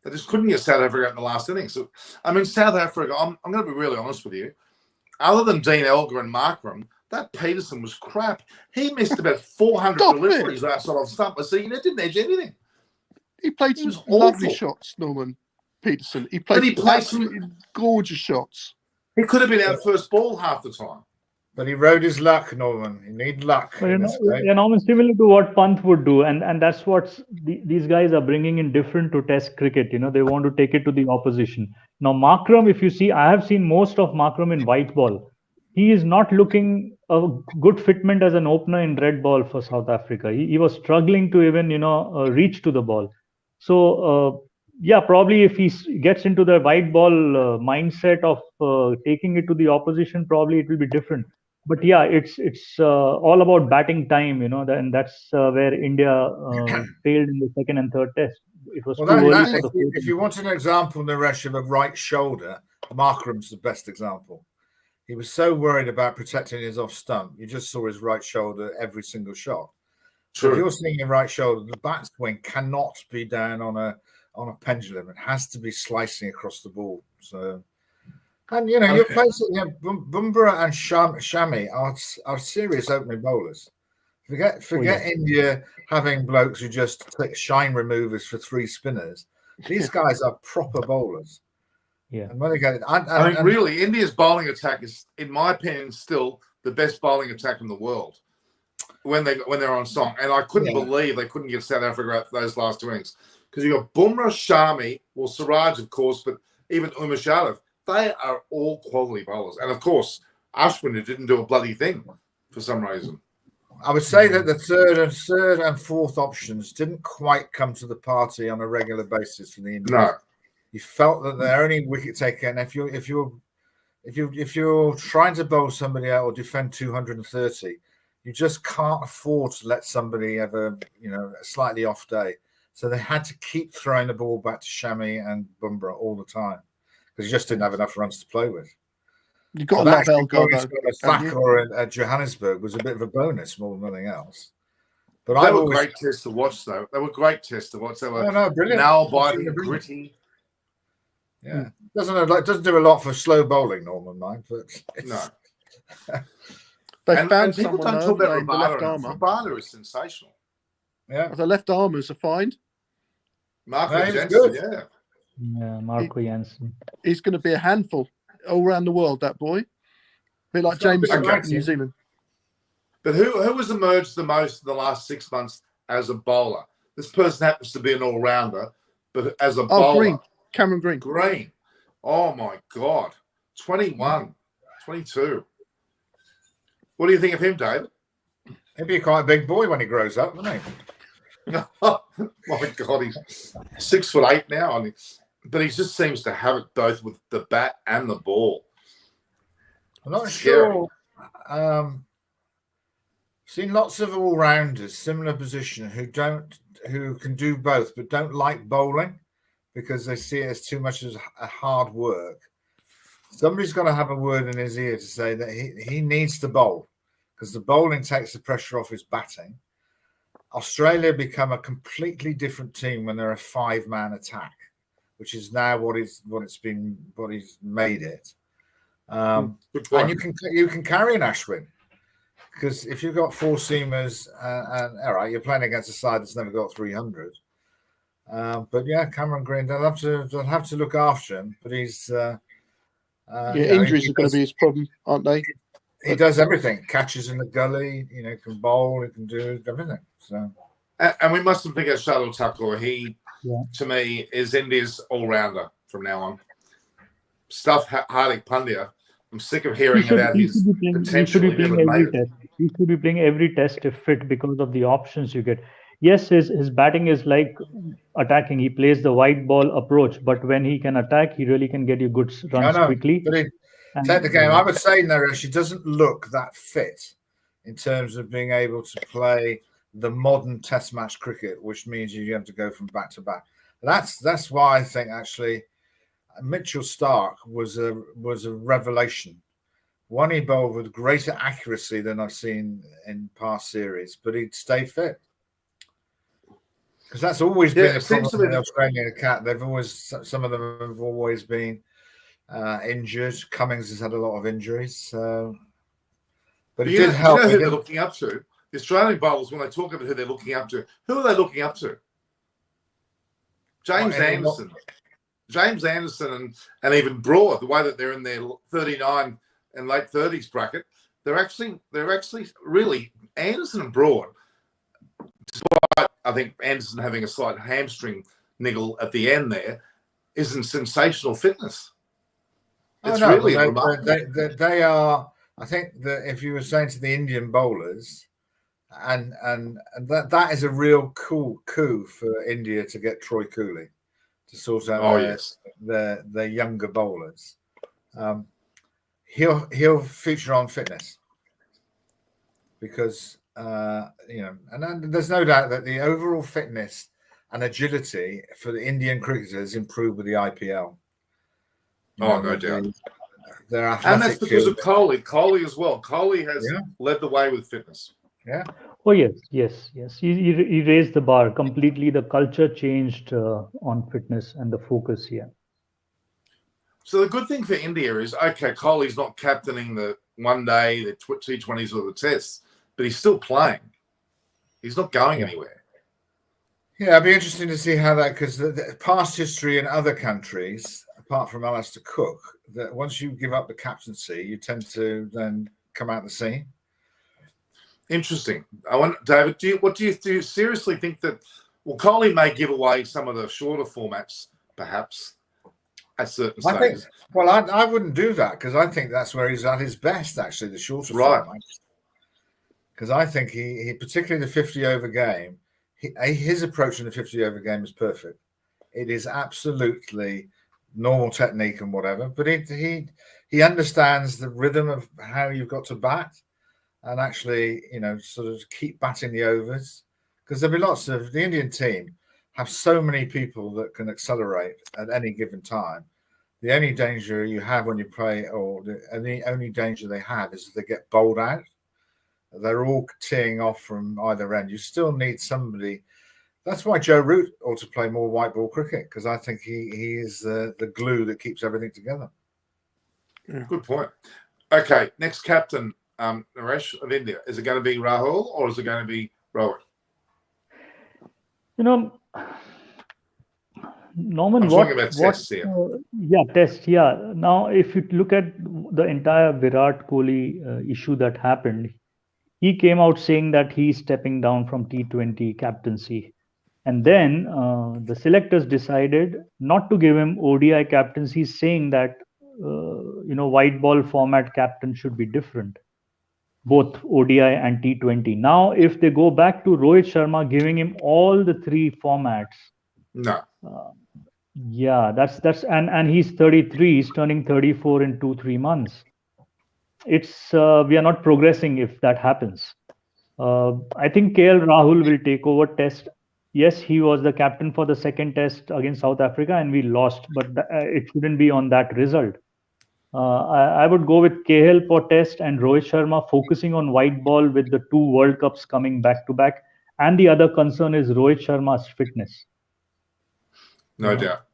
They just couldn't get South Africa in the last innings. So, I mean, South Africa, I'm going to be really honest with you. Other than Dean Elgar and Markram, that Peterson was crap. He missed about 400 deliveries outside of stump. So he didn't edge anything. He played some lovely shots, Norman Peterson. He played some gorgeous shots. He could have been out first ball half the time. But he rode his luck, Norman. You need luck. Norman, similar to what Pant would do, and that's what these guys are bringing in different to Test cricket. They want to take it to the opposition. Now, Markram, if you see, I have seen most of Markram in white ball. He is not looking a good fitment as an opener in red ball for South Africa. He was struggling to even reach to the ball. So probably if he gets into the white ball mindset of taking it to the opposition, probably it will be different. But yeah, it's all about batting time, and that's where India failed in the second and third Test. It was too early for the if you want an example, Naresh, of a right shoulder, Markram's the best example. He was so worried about protecting his off stump, you just saw his right shoulder every single shot. So if you're seeing your right shoulder, the bat swing cannot be down on a pendulum. It has to be slicing across the ball. So, and you're placing Bumrah and Shami are serious opening bowlers. Forget India having blokes who just take shine removers for 3 spinners. These guys are proper bowlers. Yeah. And when they get, I mean, really, India's bowling attack is, in my opinion, still the best bowling attack in the world when they're on song. And I couldn't believe they couldn't get South Africa out for those last 2 innings. Because you got Bumrah, Shami, well, Siraj, of course, but even Umesh Yadav, they are all quality bowlers. And of course, Ashwin, who didn't do a bloody thing for some reason. I would say that the third and fourth options didn't quite come to the party on a regular basis for the Indians. No. You felt that the only wicket taker, and if you're trying to bowl somebody out or defend 230, you just can't afford to let somebody have a slightly off day. So they had to keep throwing the ball back to Shami and Bumrah all the time because you just didn't have enough runs to play with. You got a lot of Elgar. Thakur at Johannesburg was a bit of a bonus more than anything else. But they were great tests to watch, though. They were great tests to watch. They were brilliant. nail-biting, gritty. Yeah, doesn't do a lot for slow bowling, Norman, mind, but no. And people don't talk about Rabada. Rabada is sensational. Yeah, the left armers are fine. Marco Jansen, yeah, Marco Jansen. He's going to be a handful all around the world. That boy, a bit like Jameson in New Zealand. But who has emerged the most in the last 6 months as a bowler? This person happens to be an all-rounder, but as a bowler. Cameron Green. Oh, my God. 21, 22. What do you think of him, David? He'll be quite a big boy when he grows up, won't he? Oh, my God. He's 6'8" now. But he just seems to have it both with the bat and the ball. I'm not sure. Seen lots of all-rounders, similar position, who can do both, but don't like bowling, because they see it as too much as a hard work. Somebody's got to have a word in his ear to say that he needs to bowl because the bowling takes the pressure off his batting. Australia become a completely different team when they're a 5-man attack, which is now what he's made it. And you can carry an Ashwin because if you've got 4 seamers and all right, you're playing against a side that's never got 300. But yeah, Cameron Green, they'll have to look after him. But he's injuries are going to be his problem, aren't they? He does everything. Catches in the gully, can bowl, he can do everything. So, and we mustn't forget Shardul Thakur. He, to me, is India's all-rounder from now on. Stuff Hardik Pandya. I'm sick of hearing about his potential. He should be playing every test if fit because of the options you get. yes, his batting is like attacking. He plays the white ball approach, but when he can attack, he really can get you good runs quickly. But take the game. I would say, Naresh, he doesn't look that fit in terms of being able to play the modern Test match cricket, which means you have to go from back to back. That's why I think actually Mitchell Starc was a revelation. One, he bowled with greater accuracy than I've seen in past series, but he'd stay fit. Because that's always been the problem with the Australian cat. They've always, some of them have always been injured. Cummins has had a lot of injuries. So, but it did help. You know who they're looking up to? The Australian bowlers, when they talk about who they're looking up to, who are they looking up to? James Anderson. James Anderson and even Broad, the way that they're in their 39 and late 30s bracket, they're actually really Anderson and Broad. Despite I think Anderson having a slight hamstring niggle at the end there, is in sensational fitness. It's really remarkable. They are. I think that if you were saying to the Indian bowlers, and that is a real cool coup for India to get Troy Cooley to sort out their younger bowlers. He'll feature on fitness because and there's no doubt that the overall fitness and agility for the Indian cricketers improved with the IPL. No doubt. And that's because of Kohli. Kohli as well. Kohli has led the way with fitness. Yeah. Oh yes. He raised the bar completely. The culture changed on fitness and the focus here. So the good thing for India is, okay, Kohli's not captaining the one day, the T20s or the tests, but he's still playing. He's not going anywhere. Yeah, it'd be interesting to see how that, because the past history in other countries, apart from Alistair Cook, that once you give up the captaincy, you tend to then come out the scene. Interesting. I want, David, do you seriously think that, well, Kohli may give away some of the shorter formats, perhaps, at certain stages? I wouldn't do that, because I think that's where he's at his best, actually, the shorter formats. Because I think he particularly the 50-over game, his approach in the 50-over game is perfect. It is absolutely normal technique and whatever, but he understands the rhythm of how you've got to bat and actually, sort of keep batting the overs. Because there'll be lots of, the Indian team have so many people that can accelerate at any given time. The only danger you have when you play, the only danger they have is if they get bowled out. They're all teeing off from either end. You still need somebody. That's why Joe Root ought to play more white ball cricket, because I think he is the glue that keeps everything together. Yeah. Good point. Okay, next captain, Naresh of India. Is it going to be Rahul or is it going to be Rohit? Norman, I'm talking about tests here. Test. Yeah. Now, if you look at the entire Virat Kohli issue that happened, he came out saying that he's stepping down from T20 captaincy. And then the selectors decided not to give him ODI captaincy, saying that, white ball format captain should be different, both ODI and T20. Now, if they go back to Rohit Sharma giving him all the three formats. No. That's and he's 33, he's turning 34 in 2-3 months. It's we are not progressing if that happens. I think KL Rahul will take over test. Yes, he was the captain for the second test against South Africa and we lost, but it shouldn't be on that result. I would go with KL for test and Rohit Sharma focusing on white ball with the 2 World Cups coming back to back. And the other concern is Rohit Sharma's fitness. No doubt.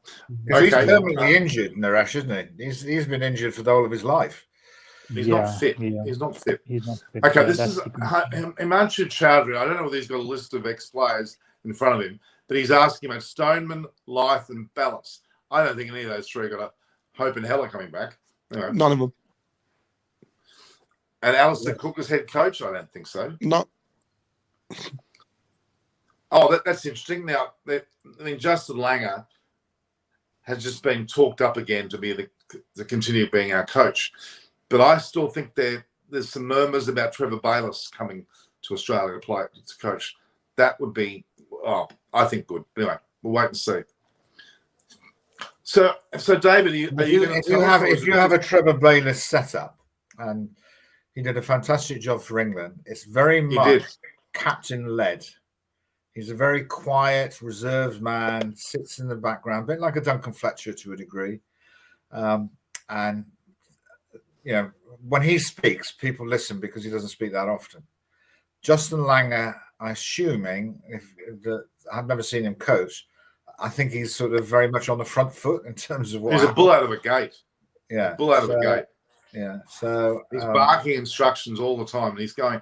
He's permanently injured, Naresh, isn't he? He's been injured for the whole of his life. He's not fit. He's not fit. Okay, this is Himanshu Chowdhury. I don't know whether he's got a list of ex-players in front of him, but he's asking about Stoneman, Lyth, and Balance. I don't think any of those three got a hope in hell of coming back. Anyway. None of them. And Alistair Cook as head coach? I don't think so. No. Oh, that's interesting. Now, Justin Langer has just been talked up again to be to continue being our coach. But I still think there's some murmurs about Trevor Bayliss coming to Australia to play to coach. That would be I think good. Anyway, we'll wait and see. So David, if you have a Trevor Bayliss setup, and he did a fantastic job for England, it's very much captain led. He's a very quiet, reserved man, sits in the background, a bit like a Duncan Fletcher to a degree. And, you know, when he speaks, people listen because he doesn't speak that often. Justin Langer, I'm assuming, I've never seen him coach, I think he's sort of very much on the front foot in terms of what he's a bull out of a gate. Yeah. Bull out of a gate. Yeah. So he's barking instructions all the time. And he's going,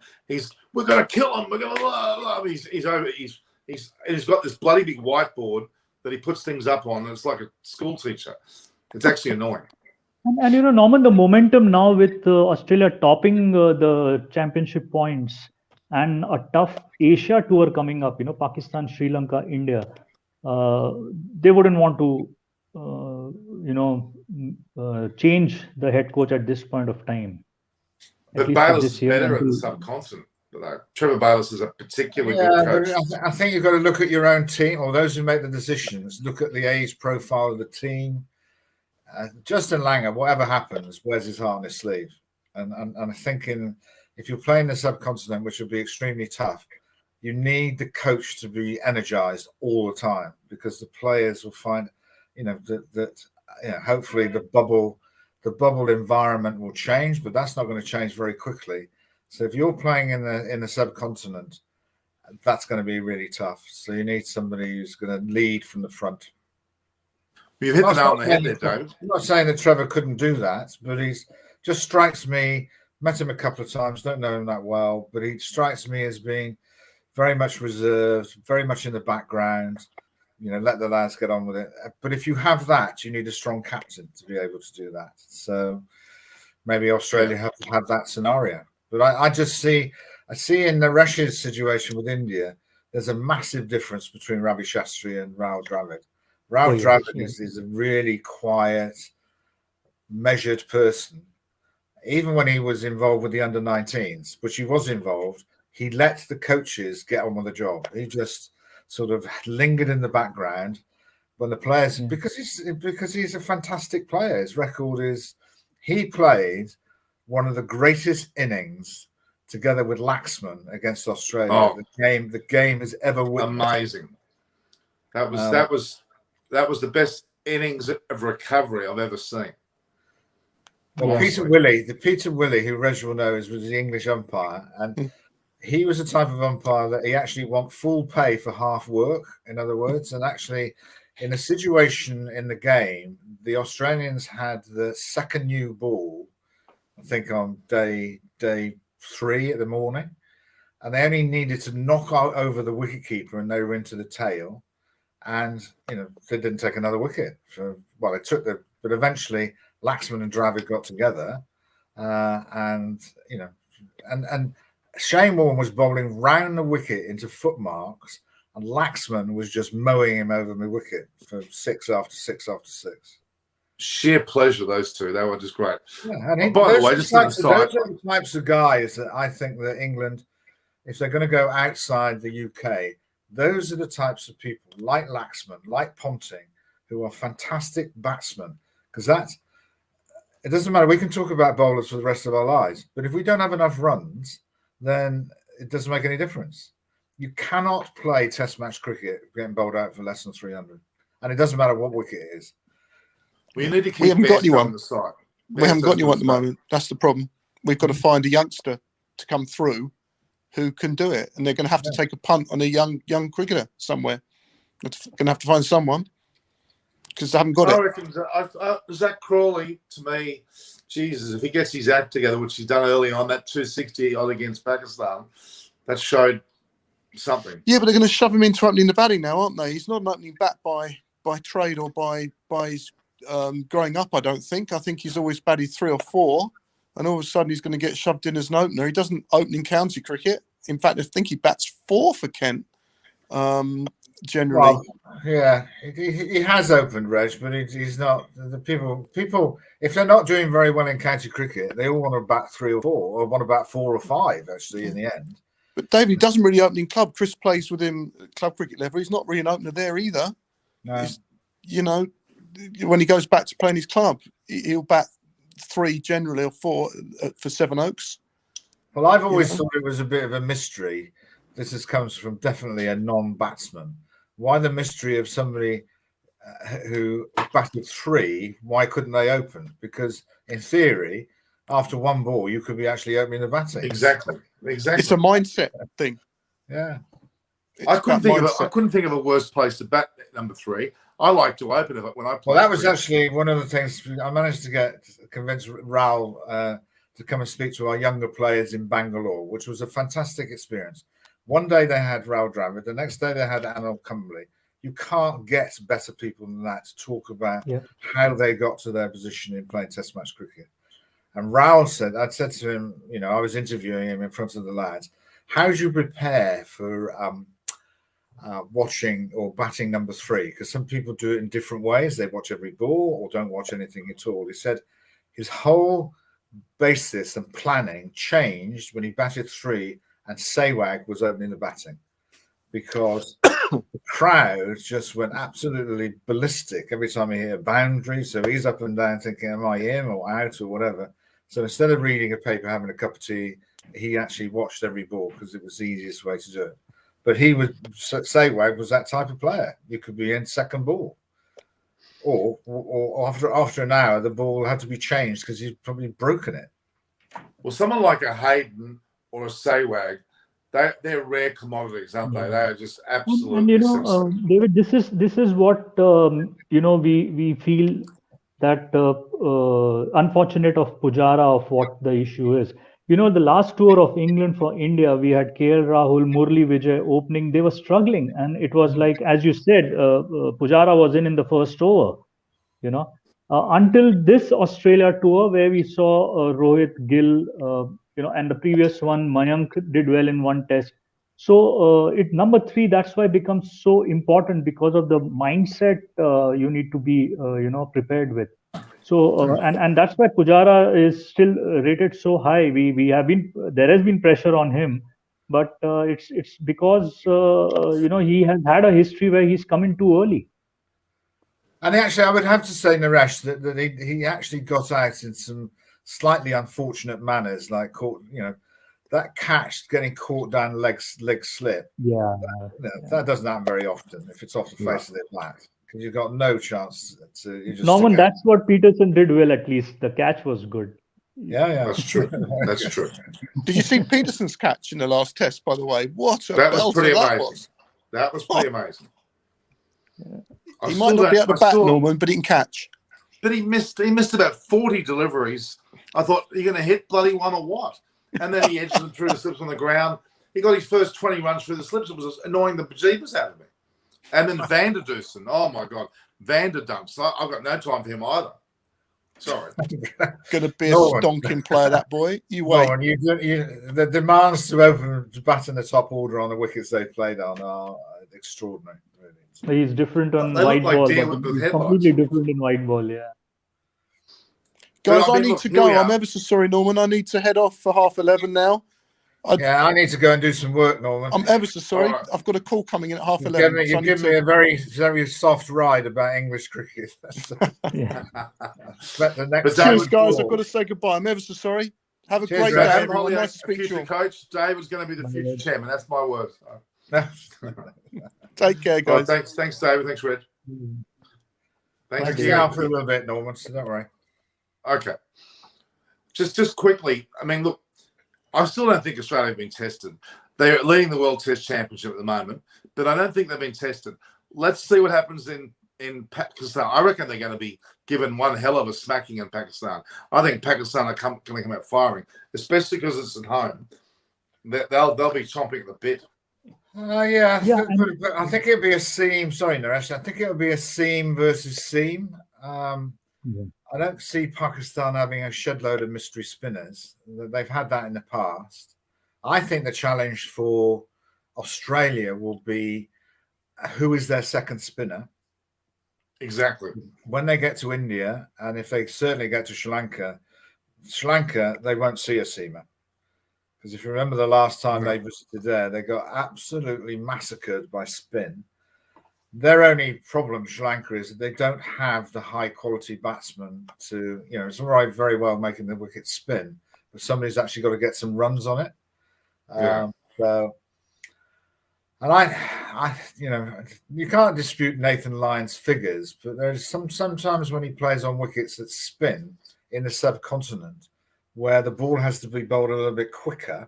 we're going to kill him. We're going to love him. He's got this bloody big whiteboard that he puts things up on. And it's like a school teacher. It's actually annoying. And you know, Norman, the momentum now with Australia topping the championship points and a tough Asia tour coming up, you know, Pakistan, Sri Lanka, India, they wouldn't want to, change the head coach at this point of time. But Bayliss is better in the subcontinent. Trevor Bayliss is a particularly good coach. I think you've got to look at your own team, or those who make the decisions, look at the age profile of the team. Justin Langer, whatever happens, wears his heart on his sleeve. And I'm thinking, if you're playing the subcontinent, which will be extremely tough, you need the coach to be energized all the time, because the players will find, that hopefully the bubble environment will change, but that's not going to change very quickly. So if you're playing in the subcontinent, that's going to be really tough. So you need somebody who's going to lead from the front. You've hit the nail on the head there, David. I'm not saying that Trevor couldn't do that, but he's just strikes me. Met him a couple of times, don't know him that well, but he strikes me as being very much reserved, very much in the background. Let the lads get on with it. But if you have that, you need a strong captain to be able to do that. So maybe Australia have to have that scenario. But I see in Naresh's situation with India, there's a massive difference between Ravi Shastri and Rahul Dravid. Rahul Dravid is a really quiet, measured person. Even when he was involved with the under-19s, which he was involved, he let the coaches get on with the job. He just sort of lingered in the background when the players, because he's a fantastic player. His record is, he played one of the greatest innings together with Laxman against Australia. The game has ever witnessed. Amazing. That was the best innings of recovery I've ever seen. Well, Peter Willey, who Reg will know, was the English umpire, and he was the type of umpire that he actually want full pay for half work, in other words. And actually, in a situation in the game, the Australians had the second new ball, I think on day 3 in the morning, and they only needed to knock out over the wicketkeeper and they were into the tail. And, they didn't take another wicket. They took but eventually Laxman and Dravid got together, and Shane Warne was bowling round the wicket into footmarks, and Laxman was just mowing him over my wicket for 6 after 6 after 6. Sheer pleasure, those two. They were just great. Yeah, and by the way, just those are the types of guys that I think that England, if they're going to go outside the UK, those are the types of people like Laxman, like Ponting, who are fantastic batsmen. Because it doesn't matter. We can talk about bowlers for the rest of our lives, but if we don't have enough runs, then it doesn't make any difference. You cannot play Test match cricket getting bowled out for less than 300, and it doesn't matter what wicket it is. We need to keep. We haven't got anyone on the side. We haven't got anyone at the moment. That's the problem. We've got to find a youngster to come through who can do it, and they're going to have to take a punt on a young cricketer somewhere. They're going to have to find someone because they haven't got it. I reckon Zach Crawley, to me, Jesus, if he gets his act together, which he's done early on, that 260 odd against Pakistan, that showed something. Yeah, but they're going to shove him into opening the batting now, aren't they? He's not an opening bat by trade or by his growing up, I don't think. I think he's always batted 3 or 4, and all of a sudden he's going to get shoved in as an opener. He doesn't open in county cricket. In fact, I think he bats 4 for Kent. Generally, he has opened, Reg, but he's not. The people, if they're not doing very well in county cricket, they all want to bat 3 or 4, or want to bat 4 or 5. Actually, in the end, But David doesn't really open in club. Chris plays with him at club cricket level. He's not really an opener there either. No. You know, when he goes back to playing his club, he'll bat 3 generally or 4 for Sevenoaks. Well, I've always thought it was a bit of a mystery. This comes from definitely a non-batsman. Why the mystery of somebody who batted 3? Why couldn't they open? Because in theory, after 1 ball, you could be actually opening the batting. Exactly. It's a mindset thing. Yeah. I couldn't think of a worse place to bat number 3. I like to open it when I play. Well, that was actually one of the things I managed to convince Raoul to come and speak to our younger players in Bangalore, which was a fantastic experience. One day they had Raoul Dravid, the next day they had Anil Kumble. You can't get better people than that to talk about how they got to their position in playing Test match cricket. And Raoul said, I'd said to him, I was interviewing him in front of the lads, how do you prepare for watching or batting number 3? Because some people do it in different ways. They watch every ball or don't watch anything at all. He said his whole basis and planning changed when he batted 3 and Sehwag was opening the batting, because the crowd just went absolutely ballistic every time he hit a boundary. So he's up and down thinking, am I in or out or whatever? So instead of reading a paper, having a cup of tea, he actually watched every ball because it was the easiest way to do it. But Sehwag was that type of player. You could be in second ball. Or after an hour, the ball had to be changed because he's probably broken it. Well, someone like a Hayden or a Sehwag, they're rare commodities, aren't they? They are just absolutely. And David, this is what we feel that unfortunate of Pujara of what the issue is. The last tour of England for India, we had KL Rahul, Murli Vijay opening. They were struggling, and it was like, as you said, Pujara was in the first over. Until this Australia tour, where we saw Rohit, Gill, and the previous one, Mayank did well in 1 test. So number 3, that's why it becomes so important, because of the mindset you need to be, prepared with. So and that's why Pujara is still rated so high. There has been pressure on him, but it's because he has had a history where he's come in too early. And actually, I would have to say, Naresh, that he actually got out in some slightly unfortunate manners, like that catch getting caught down leg slip. Yeah, that doesn't happen very often if it's off the face of the bat, because you've got no chance to. Norman, that's what Peterson did well. At least the catch was good. Yeah, that's true. That's true. Did you see Peterson's catch in the last test? By the way, that was pretty amazing. That was pretty amazing. Yeah. He might not be able to bat, Norman, but he can catch. But he missed about 40 deliveries. I thought, are you going to hit bloody one or what? And then he edged them through the slips on the ground. He got his first 20 runs through the slips. It was annoying the bejeebers out of me. And then Vanderdusen. Oh, my God. Vanderdumps. I've got no time for him either. Sorry. Going to be a stonking player, that boy. You wait. The demands to bat in the top order on the wickets they've played on are extraordinary. Really. He's different on white ball. He's completely different in white ball, yeah. Guys, I need to go. I'm ever so sorry, Norman. I need to head off for 11:30 now. I need to go and do some work, Norman. I'm ever so sorry. Right. I've got a call coming in at 11:30. You give me a very, very soft ride about English cricket. Yeah. Cheers, guys. I've got to say goodbye. I'm ever so sorry. Have a great day, everyone. Nice to speak to you. Coach David's going to be the future chairman. That's my word. Take care, guys. Thanks, David. Thanks, Red. Thanks you. Out for a little bit, Norman. So don't worry. Okay. Just quickly. I mean, look. I still don't think Australia have been tested. They're leading the World Test Championship at the moment, but I don't think they've been tested. Let's see what happens in Pakistan. I reckon they're going to be given one hell of a smacking in Pakistan. I think Pakistan are going to come out firing, especially because it's at home. They'll be chomping at the bit. I think it'll be a seam. Sorry, Naresh. I think it'll be a seam versus seam. I don't see Pakistan having a shed load of mystery spinners. They've had that in the past. I think the challenge for Australia will be who is their second spinner. Exactly. When they get to India, and if they certainly get to Sri Lanka, they won't see a seamer. Because if you remember the last time they visited there, they got absolutely massacred by spin. Their only problem, Sri Lanka, is that they don't have the high-quality batsman to, it's all right, very well making the wicket spin, but somebody's actually got to get some runs on it. You can't dispute Nathan Lyon's figures, but there's sometimes when he plays on wickets that spin in the subcontinent, where the ball has to be bowled a little bit quicker,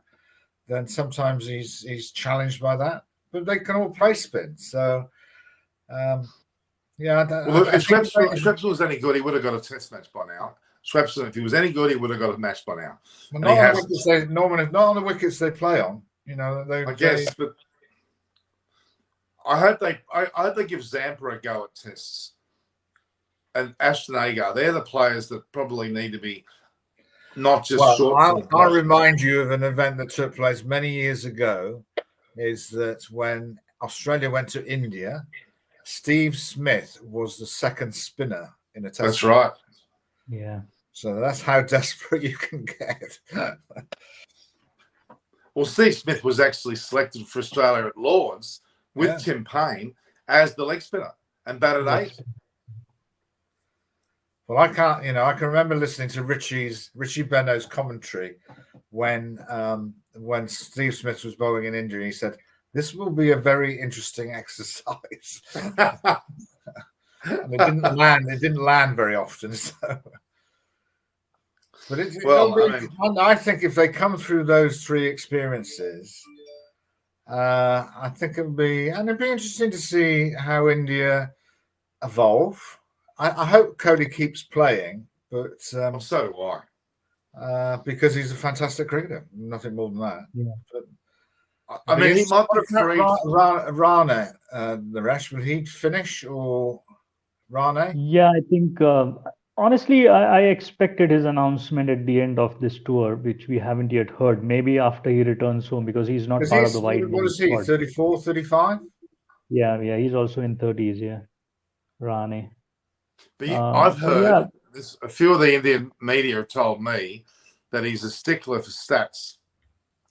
then sometimes he's challenged by that. But they can all play spin, so. If Schweppes was any good, he would have got a test match by now. Schweppes, if he was any good, he would have got a match by now. Well, not on the wickets they play on. But I hope they give Zampa a go at tests. And Ashton Agar, they're the players that probably need to be not just short. I'll remind you of an event that took place many years ago. Is that when Australia went to India? Steve Smith was the second spinner in a test. That's right. Yeah. So that's how desperate you can get. Well, Steve Smith was actually selected for Australia at Lords with Tim Payne as the leg spinner and batted 8. Well, I can remember listening to Richie Benno's commentary when Steve Smith was bowling in India, and he said, "This will be a very interesting exercise." And it didn't land very often. So. But I think if they come through those 3 experiences, I think it'd be interesting to see how India evolve. I hope Cody keeps playing, but so do I. Because he's a fantastic cricketer, nothing more than that. Yeah. But, he might be free. Rane, Naresh, will he finish or Rane? Yeah, I think honestly, I expected his announcement at the end of this tour, which we haven't yet heard. Maybe after he returns home, because he's not part of the wide. What is he? 34, 35? Yeah, he's also in 30s. Yeah, Rane. But I've heard a few of the Indian media have told me that he's a stickler for stats,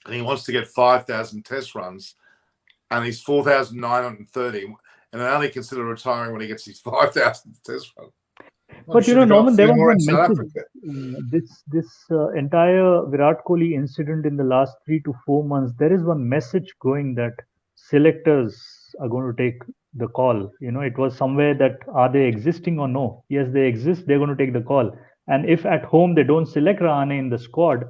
and he wants to get 5,000 test runs, and he's 4,930, and I only consider retiring when he gets his 5,000 test run. But Norman, there was one message. This entire Virat Kohli incident in the last 3 to 4 months, there is one message going that selectors are going to take the call. It was somewhere that are they existing or no? Yes, they exist. They're going to take the call. And if at home they don't select Rane in the squad,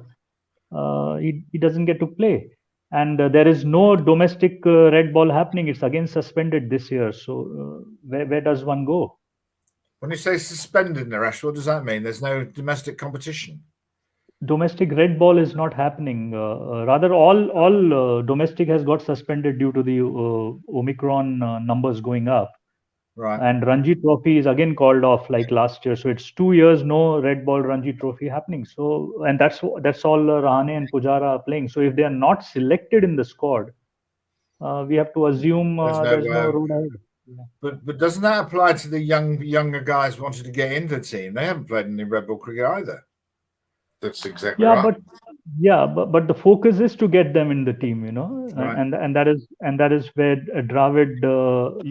he doesn't get to play. And there is no domestic red ball happening. It's again suspended this year. So where does one go? When you say suspended, Naresh, what does that mean? There's no domestic competition? Domestic red ball is not happening. Rather, all domestic has got suspended due to the Omicron numbers going up. Right. And Ranji Trophy is again called off like last year. So it's 2 years no red ball Ranji Trophy happening. So and that's all Rahane and Pujara are playing. So if they are not selected in the squad, we have to assume there's no road ahead. Yeah. But doesn't that apply to the younger guys wanting to get into the team? They haven't played any red ball cricket either. That's exactly right. But the focus is to get them in the team, Right. and that is where Dravid,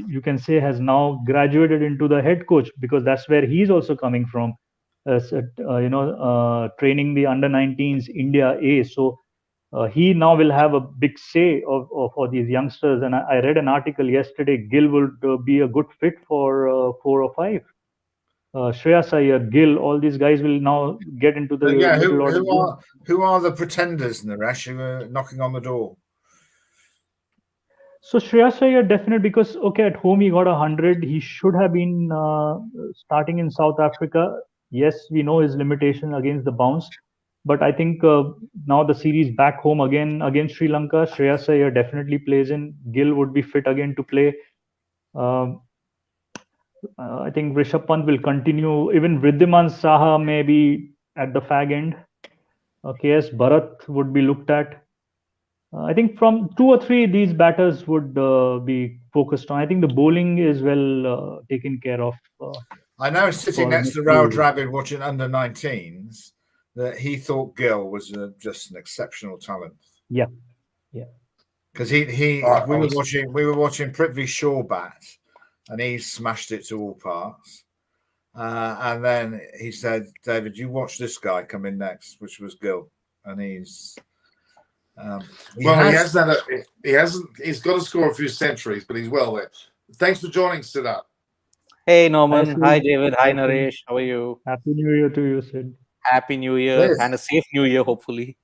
you can say, has now graduated into the head coach, because that's where he's also coming from, training the under-19s India A. So he now will have a big say for these youngsters. And I read an article yesterday. Gill would be a good fit for 4 or 5. Shreyas Iyer, Gill, all these guys will now get into the middle order. Who are the pretenders, Naresh, who are knocking on the door? So Shreyas Iyer definitely, because at home he got 100. He should have been starting in South Africa. Yes, we know his limitation against the bounce, but I think now the series back home again against Sri Lanka, Shreyas Iyer definitely plays in. Gill would be fit again to play. I think Rishabh Pant will continue. Even Wriddhiman Saha may be at the fag end. KS Bharat would be looked at. I think from 2 or 3 these batters would be focused on. I think the bowling is well taken care of. I know sitting next to Rahul Dravid watching under-19s that he thought Gill was just an exceptional talent. Yeah. Because Right, we were watching Prithvi Shaw bat, and he smashed it to all parts. And then he said, "David, you watch this guy come in next," which was Gil, and he's he's got to score a few centuries, but he's well there. Thanks for joining, Siddharth. Hey Norman, Sid. hi David, hi Naresh, how are you? Happy New Year to you, Sid. Happy New Year Yes. and a safe New Year, hopefully.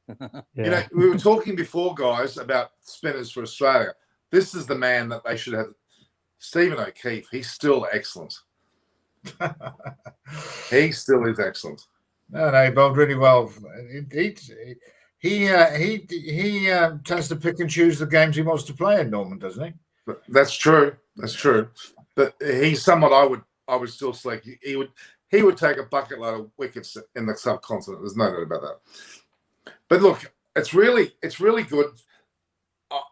You know, we were talking before, guys, about spinners for Australia. This is the man that they should have. Stephen O'Keefe. He's still excellent. He still is excellent. No, he bowled really well. He tends to pick and choose the games he wants to play in, Norman, doesn't he? That's true. That's true. But he's someone I would still select. He would take a bucket load of wickets in the subcontinent. There's no doubt about that. But look, it's really good.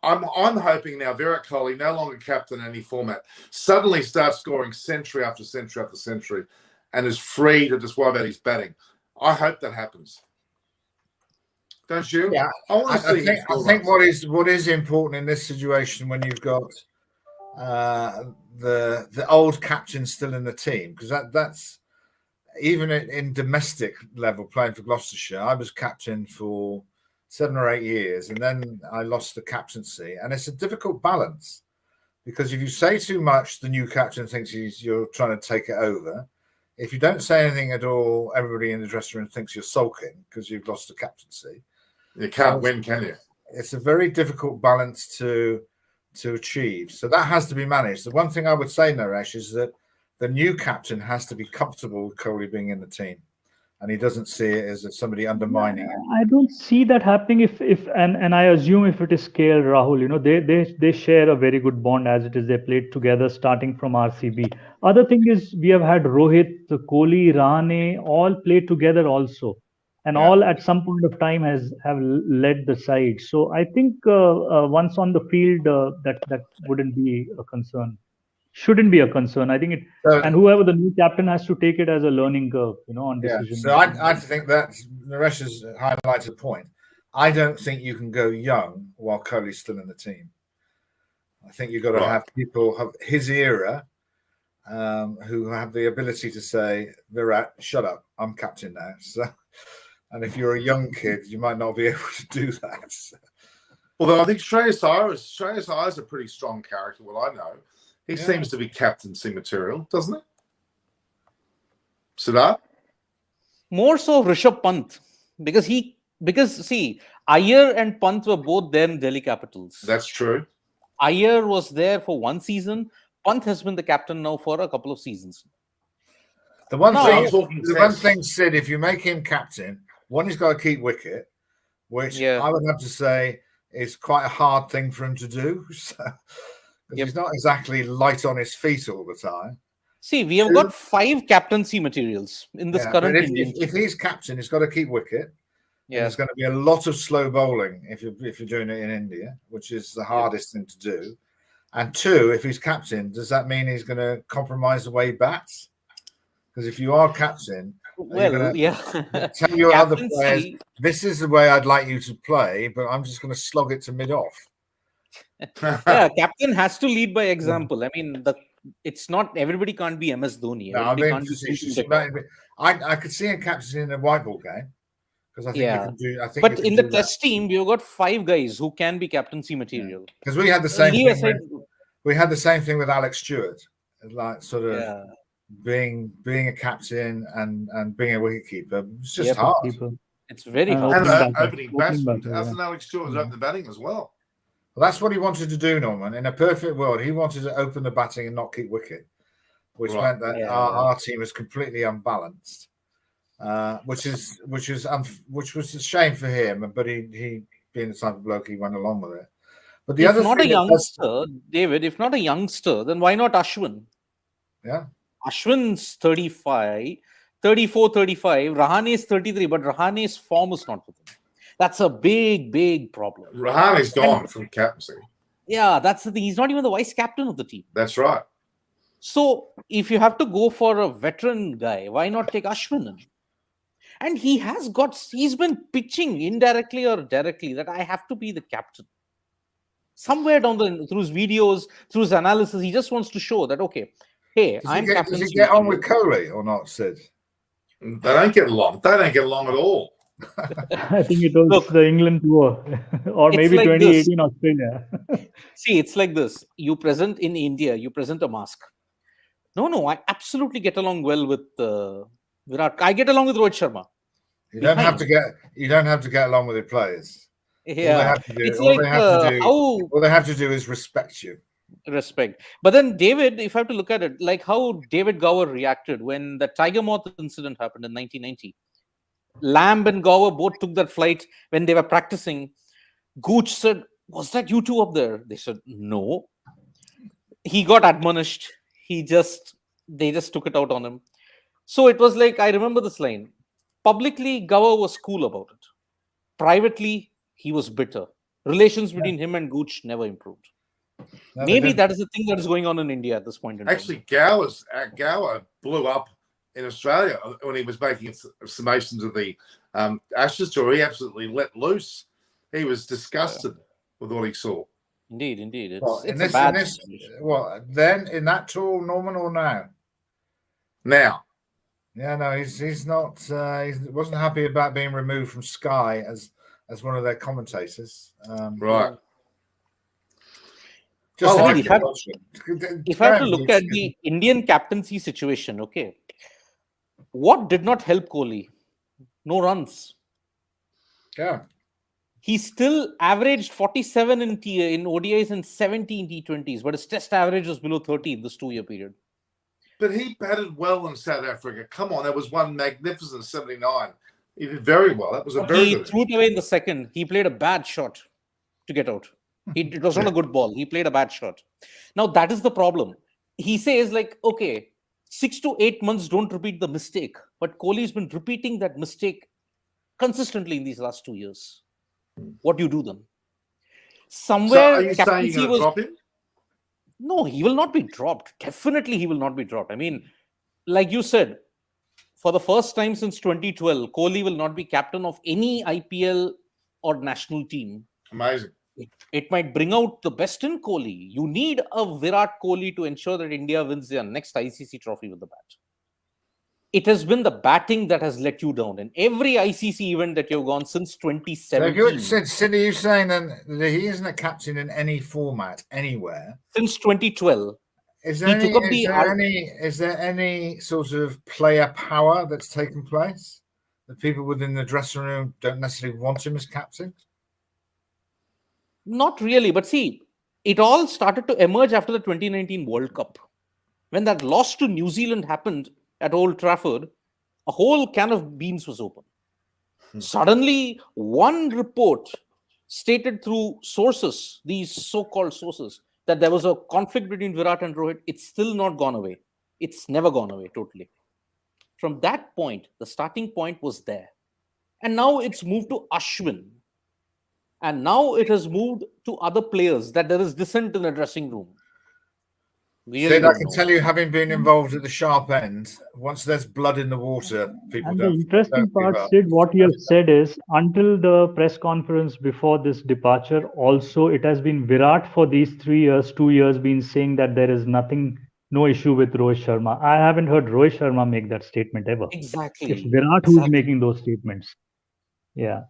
I'm hoping now Virat Kohli, no longer captain in any format, suddenly starts scoring century after century after century, and is free to just worry about his batting. I hope that happens. Don't you? Yeah, I think what is important in this situation when you've got the old captain still in the team, because that's even in domestic level playing for Gloucestershire. I was captain for 7 or 8 years, and then I lost the captaincy, and it's a difficult balance because if you say too much, the new captain thinks you're trying to take it over. If you don't say anything at all, everybody in the dressing room thinks you're sulking because you've lost the captaincy. You can't win, can you? It's a very difficult balance to achieve. So that has to be managed. The one thing I would say, Naresh, is that the new captain has to be comfortable with Kohli being in the team, and he doesn't see it as somebody undermining him. I don't see that happening and I assume if it is KL Rahul, you know, they share a very good bond as it is. They played together starting from RCB. Other thing is we have had Rohit, Kohli, Rahane all played together also, and all at some point of time have led the side. So I think once on the field, that wouldn't be a concern. Shouldn't be a concern. I think and whoever the new captain has to take it as a learning curve, you know, on decision. So I think that Naresh has highlighted a point. I don't think you can go young while Kohli's still in the team. I think you've got to have people of his era who have the ability to say, Virat, shut up, I'm captain now. So, and if you're a young kid, you might not be able to do that. Although I think Shreyas Iyer is a pretty strong character, what I know. He seems to be captaincy material, doesn't he? Siddharth? More so Rishabh Pant, because see, Iyer and Pant were both there in Delhi Capitals. That's true. Iyer was there for 1 season. Pant has been the captain now for a couple of seasons. The one thing, Sid, if you make him captain, one, he's got to keep wicket, which I would have to say is quite a hard thing for him to do. So, he's not exactly light on his feet all the time. See, we have got 5 captaincy materials in this current Indian team. If he's captain, he's got to keep wicket. Yeah, there's going to be a lot of slow bowling if you're doing it in India, which is the hardest thing to do. And 2, if he's captain, does that mean he's going to compromise the way he bats? Because if you are captain, tell your other players, this is the way I'd like you to play, but I'm just going to slog it to mid-off. Captain has to lead by example. I mean, it's not everybody can't be MS Dhoni. I could see a captain in a white ball game because I think you can do. But in the test team, we've got 5 guys who can be captaincy material. Because we had the same thing. We had the same thing with Alex Stewart, like sort of being a captain and being a wicketkeeper. It's just hard. It's very hard. And opening batsman. Hasn't Alex Stewart opened the batting as well? Well, that's what he wanted to do, Norman. In a perfect world, he wanted to open the batting and not keep wicket, which meant that our team was completely unbalanced, which was a shame for him. But he being the type of bloke, he went along with it. But if not a youngster, David, if not a youngster, then why not Ashwin? Yeah, Ashwin's 34, 35. Rahane is 33, but Rahane's form is not with him. That's a big problem. Rahane's gone from captaincy. Yeah, that's the thing. He's not even the vice captain of the team. That's right. So if you have to go for a veteran guy, why not take Ashwin in? And he's been pitching indirectly or directly that I have to be the captain. Somewhere through his videos, through his analysis, he just wants to show that, okay, hey, I'm captain. Does he get on with Kohli or not, Sid? They don't get along. They don't get along at all. I think it was the England tour, or maybe like 2018 Australia. See, it's like this. You present in India, you present a mask. No, I absolutely get along well with Virat. I get along with Rohit Sharma. You don't have to get along with the players. Yeah, all they have to do is respect you. Respect. But then David, if I have to look at it, like how David Gower reacted when the Tiger Moth incident happened in 1990. Lamb and Gower both took that flight when they were practicing. Gooch said, "Was that you two up there?" They said, "No." He got admonished. They just took it out on him. So it was like, I remember this line. Publicly, Gower was cool about it. Privately, he was bitter. Relations between him and Gooch never improved. Maybe that is the thing that is going on in India at this point in time. Actually, Gower blew up in Australia when he was making summations of the Ashes tour. He absolutely let loose. He was disgusted with what he saw. Indeed. Then in that tour, Norman, or now? Now. Yeah, no, he's not. He wasn't happy about being removed from Sky as one of their commentators. Right. If I have to look at the Indian captaincy situation, okay, what did not help Kohli? No runs. Yeah. He still averaged 47 in ODIs and 70 in T20s, but his test average was below 30 in this 2-year period. But he batted well in South Africa. Come on, that was one magnificent 79. He did very well. That was He threw it away in the second. He played a bad shot to get out. It was not a good ball. He played a bad shot. Now, that is the problem. He says, like, okay, 6 to 8 months, don't repeat the mistake. But Kohli's been repeating that mistake consistently in these last 2 years. What do you do then? Somewhere, so are you saying you're going to drop him? No, he will not be dropped. Definitely, he will not be dropped. I mean, like you said, for the first time since 2012, Kohli will not be captain of any IPL or national team. Amazing. It might bring out the best in Kohli. You need a Virat Kohli to ensure that India wins their next ICC trophy with the bat. It has been the batting that has let you down in every ICC event that you've gone since 2017. So, Sid, are you saying that he isn't a captain in any format anywhere? Since 2012. Is there any sort of player power that's taken place? That people within the dressing room don't necessarily want him as captain? Not really, but see, it all started to emerge after the 2019 World Cup. When that loss to New Zealand happened at Old Trafford, a whole can of beans was open. Suddenly, one report stated through sources, these so-called sources, that there was a conflict between Virat and Rohit. It's still not gone away. It's never gone away totally. From that point, the starting point was there. And now it's moved to Ashwin. And now it has moved to other players that there is dissent in the dressing room. Sid, I can tell you, having been involved at the sharp end, once there's blood in the water, people and don't. The interesting part, Sid, what you have said is, until the press conference before this departure, also it has been Virat for these 3 years, 2 years, been saying that there is no issue with Rohit Sharma. I haven't heard Rohit Sharma make that statement ever. Exactly. It's Virat who's making those statements. Yeah.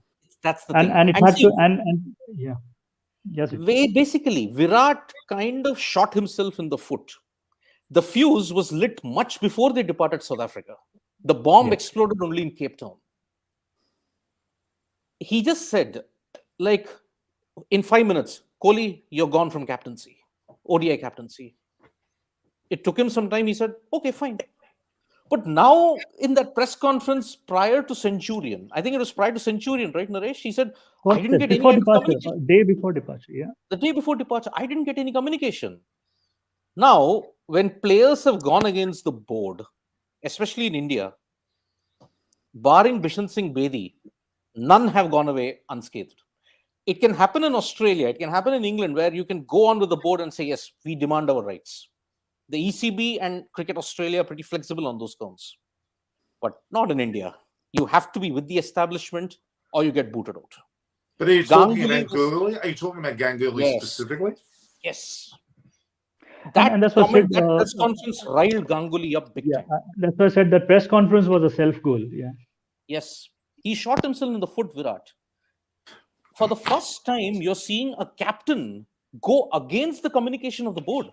That's the thing. And it had to, yeah. Yes. Basically, Virat kind of shot himself in the foot. The fuse was lit much before they departed South Africa. The bomb exploded only in Cape Town. He just said, like, in 5 minutes, Kohli, you're gone from captaincy, ODI captaincy. It took him some time. He said, okay, fine. But now, in that press conference prior to Centurion, I think it was prior to Centurion, right, Naresh? He said, I didn't get any communication. Day before departure, yeah. The day before departure, I didn't get any communication. Now, when players have gone against the board, especially in India, barring Bishan Singh Bedi, none have gone away unscathed. It can happen in Australia, it can happen in England, where you can go on with the board and say, yes, we demand our rights. The ECB and Cricket Australia are pretty flexible on those counts. But not in India. You have to be with the establishment or you get booted out. But are you talking Ganguly about Ganguly? Are you talking about Ganguly Yes. specifically? Yes. And that's what I said, that press conference riled Ganguly up big time. That's why I said that press conference was a self-goal. Yeah. Yes. He shot himself in the foot, Virat. For the first time, you're seeing a captain go against the communication of the board.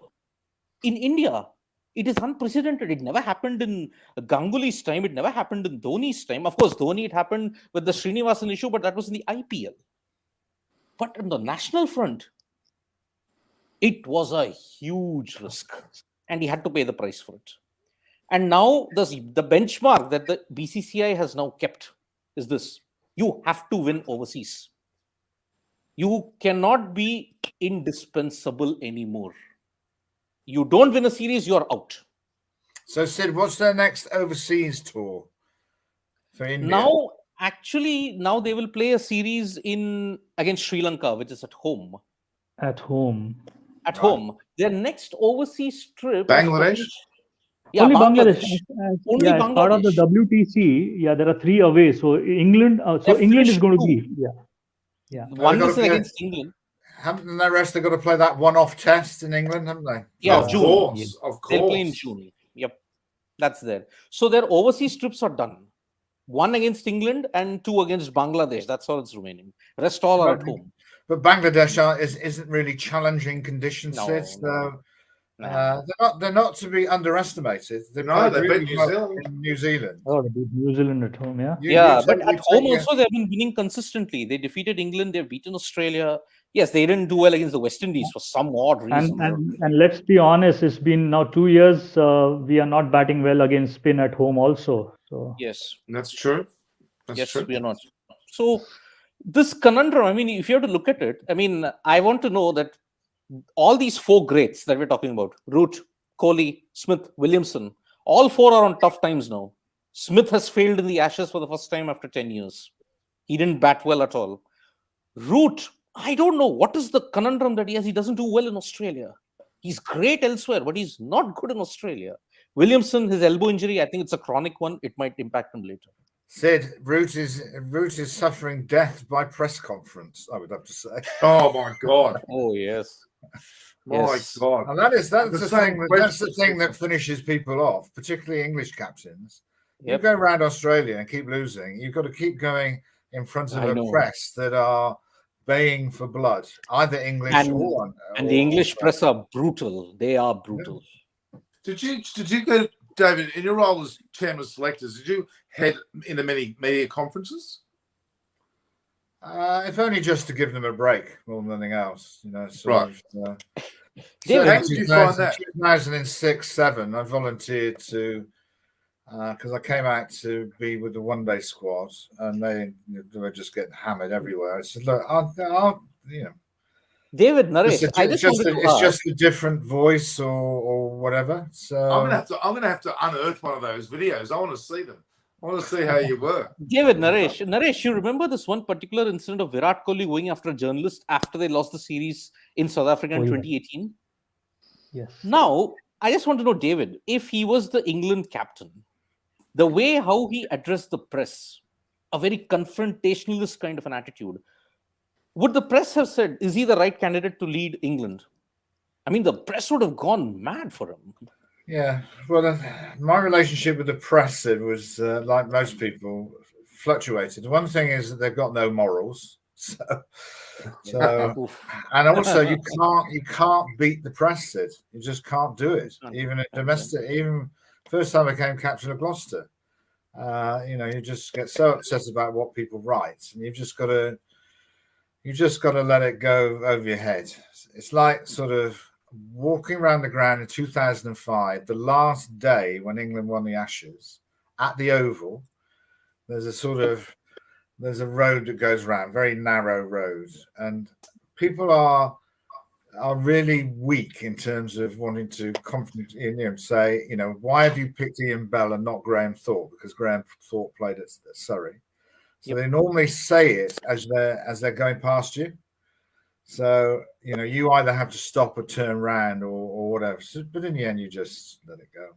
In India, it is unprecedented. It never happened in Ganguly's time. It never happened in Dhoni's time. Of course, Dhoni, it happened with the Srinivasan issue, but that was in the IPL. But on the national front, it was a huge risk. And he had to pay the price for it. And now the benchmark that the BCCI has now kept is this. You have to win overseas. You cannot be indispensable anymore. You don't win a series, you're out. So, Sid, what's their next overseas tour for India? Now they will play a series against Sri Lanka, which is at home. At home. Their next overseas trip. Bangladesh? Yeah, only Bangladesh. Only As part of the WTC, there are 3 away. So England. England is going to be. Yeah. One is against England. Haven't the rest they've got to play that one-off test in England, haven't they? Yeah, of June. Course. They'll play in June. Yep, that's there. So their overseas trips are done. 1 against England and 2 against Bangladesh. That's all it's remaining. Rest all are at home. But Bangladesh isn't really challenging conditions. No. They're not to be underestimated. They beat New Zealand. Oh, they beat New Zealand at home, yeah. But at home also they've been winning consistently. They defeated England. They've beaten Australia. Yes, they didn't do well against the West Indies for some odd reason. And let's be honest, it's been now 2 years. We are not batting well against spin at home also. So yes, that's true. We are not. So this conundrum, I mean, if you have to look at it, I mean, I want to know that all these 4 greats that we're talking about, Root, Kohli, Smith, Williamson, all 4 are on tough times now. Smith has failed in the Ashes for the first time after 10 years. He didn't bat well at all. Root, I don't know what is the conundrum that he has. He doesn't do well in Australia. He's great elsewhere, but he's not good in Australia. Williamson, his elbow injury, I think it's a chronic one. It might impact him later. Sid, Root is suffering death by press conference, I would have to say. Oh my God. Oh yes. My God. And that's the thing that finishes people off, particularly English captains. You go around Australia and keep losing. You've got to keep going in front of a press that are baying for blood, either English or the English press are brutal. They are brutal. Did you go, David, in your role as chairman of selectors, did you head into many media conferences? If only just to give them a break more than anything else, Right. David, how did you find that? 2006-07, I volunteered to because I came out to be with the one-day squad, and they were just getting hammered everywhere. I said, "Look, I'll David, Naresh, it's just a different voice or whatever." So I'm gonna have to unearth one of those videos. I want to see them. I want to see how you were. David, Naresh, you remember this one particular incident of Virat Kohli going after a journalist after they lost the series in South Africa in 2018? Yes. Now, I just want to know, David, if he was the England captain, the way how he addressed the press, a very confrontationalist kind of an attitude, would the press have said, is he the right candidate to lead England? I mean, the press would have gone mad for him. Yeah, well, my relationship with the press was like most people, fluctuated. One thing is that they've got no morals, and also you can't beat the press, Sid. You just can't do it. Even at domestic, even first time I became captain of Gloucester, you just get so upset about what people write, and you've just got to let it go over your head. It's like sort of walking around the ground in 2005, the last day when England won the Ashes at the Oval. There's a road that goes around, very narrow road, and people are really weak in terms of wanting to say, why have you picked Ian Bell and not Graham Thorpe? Because Graham Thorpe played at Surrey. So they normally say it as they're going past you. So, you either have to stop or turn around or whatever. But in the end, you just let it go.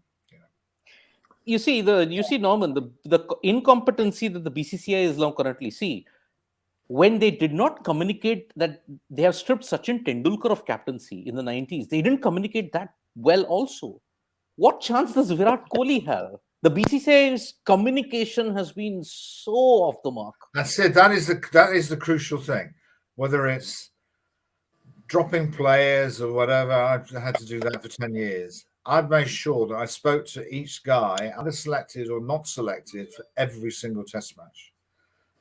you see, Norman, the incompetency that the BCCI is now currently when they did not communicate that they have stripped Sachin Tendulkar of captaincy in the 90s, they didn't communicate that well also. What chance does Virat Kohli have? The BCCI's communication has been so off the mark. That's it. That is the crucial thing. Whether it's dropping players or whatever, I've had to do that for 10 years. I've made sure that I spoke to each guy, either selected or not selected, for every single test match.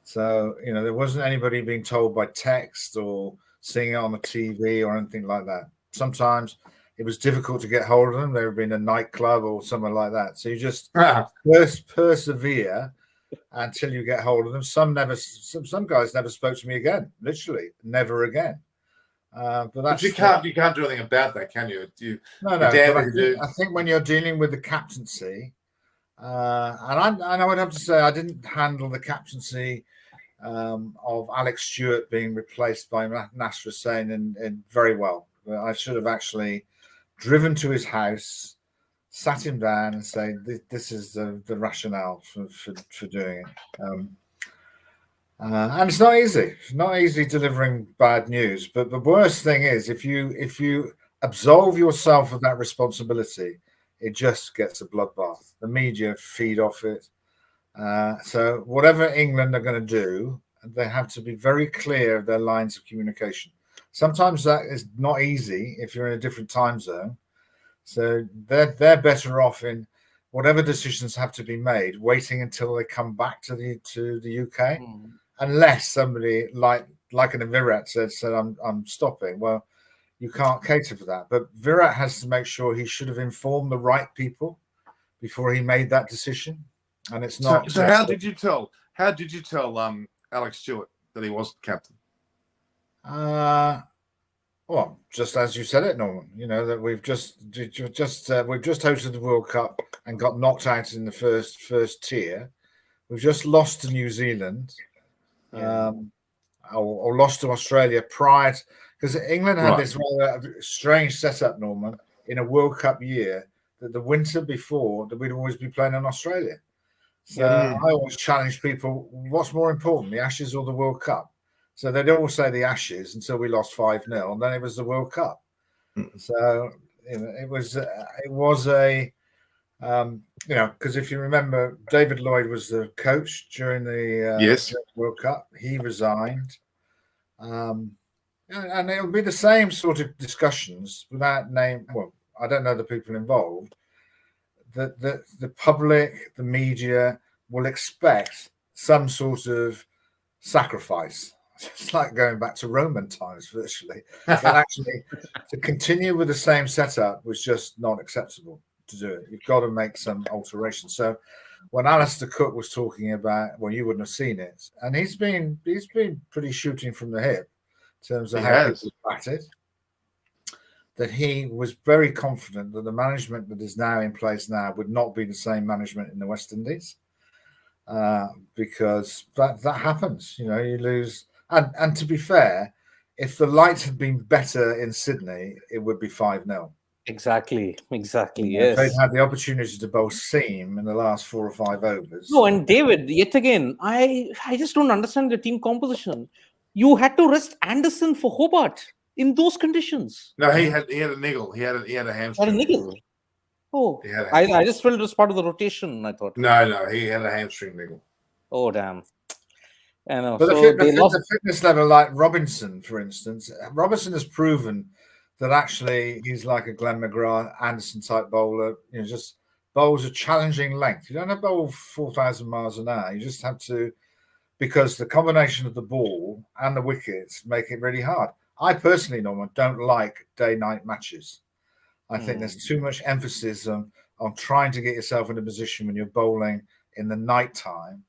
So, there wasn't anybody being told by text or seeing it on the TV or anything like that. Sometimes it was difficult to get hold of them. They would be in a nightclub or somewhere like that. So you just persevere until you get hold of them. Some guys never spoke to me again, literally, never again. But you can't do anything about that, can you? No. I think when you're dealing with the captaincy, and I would have to say I didn't handle the captaincy of Alex Stewart being replaced by Nasser Hussain in very well. I should have actually driven to his house, sat him down, and say, "This is the rationale for doing it." And it's not easy. It's not easy delivering bad news. But the worst thing is if you absolve yourself of that responsibility, it just gets a bloodbath. The media feed off it. So whatever England are going to do, they have to be very clear of their lines of communication. Sometimes that is not easy if you're in a different time zone. So they're better off in whatever decisions have to be made, waiting until they come back to the UK. Unless somebody like an Virat said I'm stopping. Well, you can't cater for that. But Virat has to make sure he should have informed the right people before he made that decision. And it's not. So how did you tell Alex Stewart that he wasn't captain? Well, just as you said it, Norman. That we've just hosted the World Cup and got knocked out in the first tier. We've just lost to New Zealand. Or lost to Australia prior, because England had this rather strange setup, Norman, in a World Cup year, that the winter before that we'd always be playing in Australia. So I always challenge people, what's more important, the Ashes or the World Cup? So they'd all say the Ashes until we lost 5-0, and then it was the World Cup. So it was a because if you remember, David Lloyd was the coach during the World Cup. He resigned. And it'll be the same sort of discussions without name. Well, I don't know the people involved. That the public, the media will expect some sort of sacrifice. It's like going back to Roman times, virtually. But actually, to continue with the same setup was just not acceptable. To do it, you've got to make some alterations. So when Alistair Cook was talking about, well, you wouldn't have seen it, and he's been pretty shooting from the hip in terms of how he batted. That he was very confident that the management that is now in place now would not be the same management in the West Indies, because that happens. You lose, and to be fair, if the lights had been better in Sydney, it would be 5-0. Exactly. Yes, they've had the opportunity to bowl seam in the last 4 or 5 overs. No, and David, yet again, I just don't understand the team composition. You had to rest Anderson for Hobart in those conditions. No, he had a niggle. He had a hamstring. Had a niggle. Oh, I just felt it was part of the rotation. I thought. No, he had a hamstring niggle. Oh, damn. I know. But the fitness level, like Robinson, for instance, Robinson has proven that actually he's like a Glenn McGrath, Anderson type bowler. Just bowls a challenging length. You don't have to bowl 4,000 miles an hour. You just have to, because the combination of the ball and the wickets make it really hard. I personally, Norman, don't like day-night matches. I think there's too much emphasis on trying to get yourself in a position when you're bowling in the night time,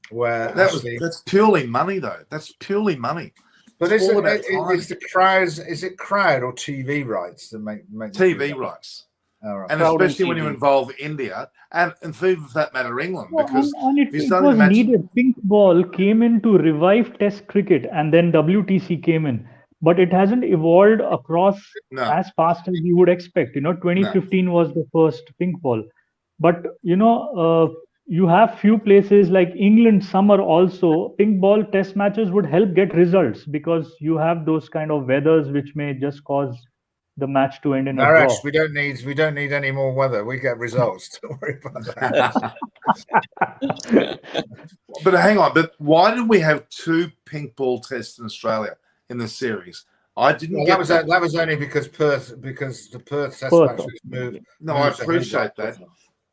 where that's purely money, though. That's purely money. But is it crowd or TV rights that make TV rights? Right. And especially when you involve India and for that matter England, because it was needed. Pink ball came in to revive Test cricket, and then WTC came in, but it hasn't evolved across as fast as you would expect. 2015 was the first pink ball. But you have few places like England summer also, pink ball test matches would help get results because you have those kind of weathers which may just cause the match to end in a draw. Naresh, we don't need any more weather. We get results. Don't worry about that. But hang on, but why did we have 2 pink ball tests in Australia in the series? I didn't get that was only because the Perth test match was moved. No, I appreciate that,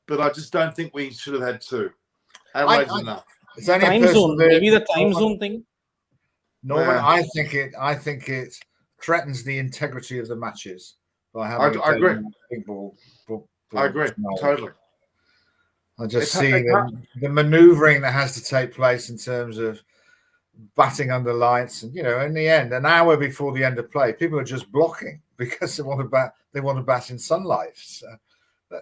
but I just don't think we should have had 2. Adelaide's enough. It's only time zone, maybe the time zone thing. Norman, I think it threatens the integrity of the matches by having I agree. Pink ball. I agree totally. I just see the manoeuvring that has to take place in terms of batting under lights, and in the end, an hour before the end of play, people are just blocking because they want to bat in sunlight. So,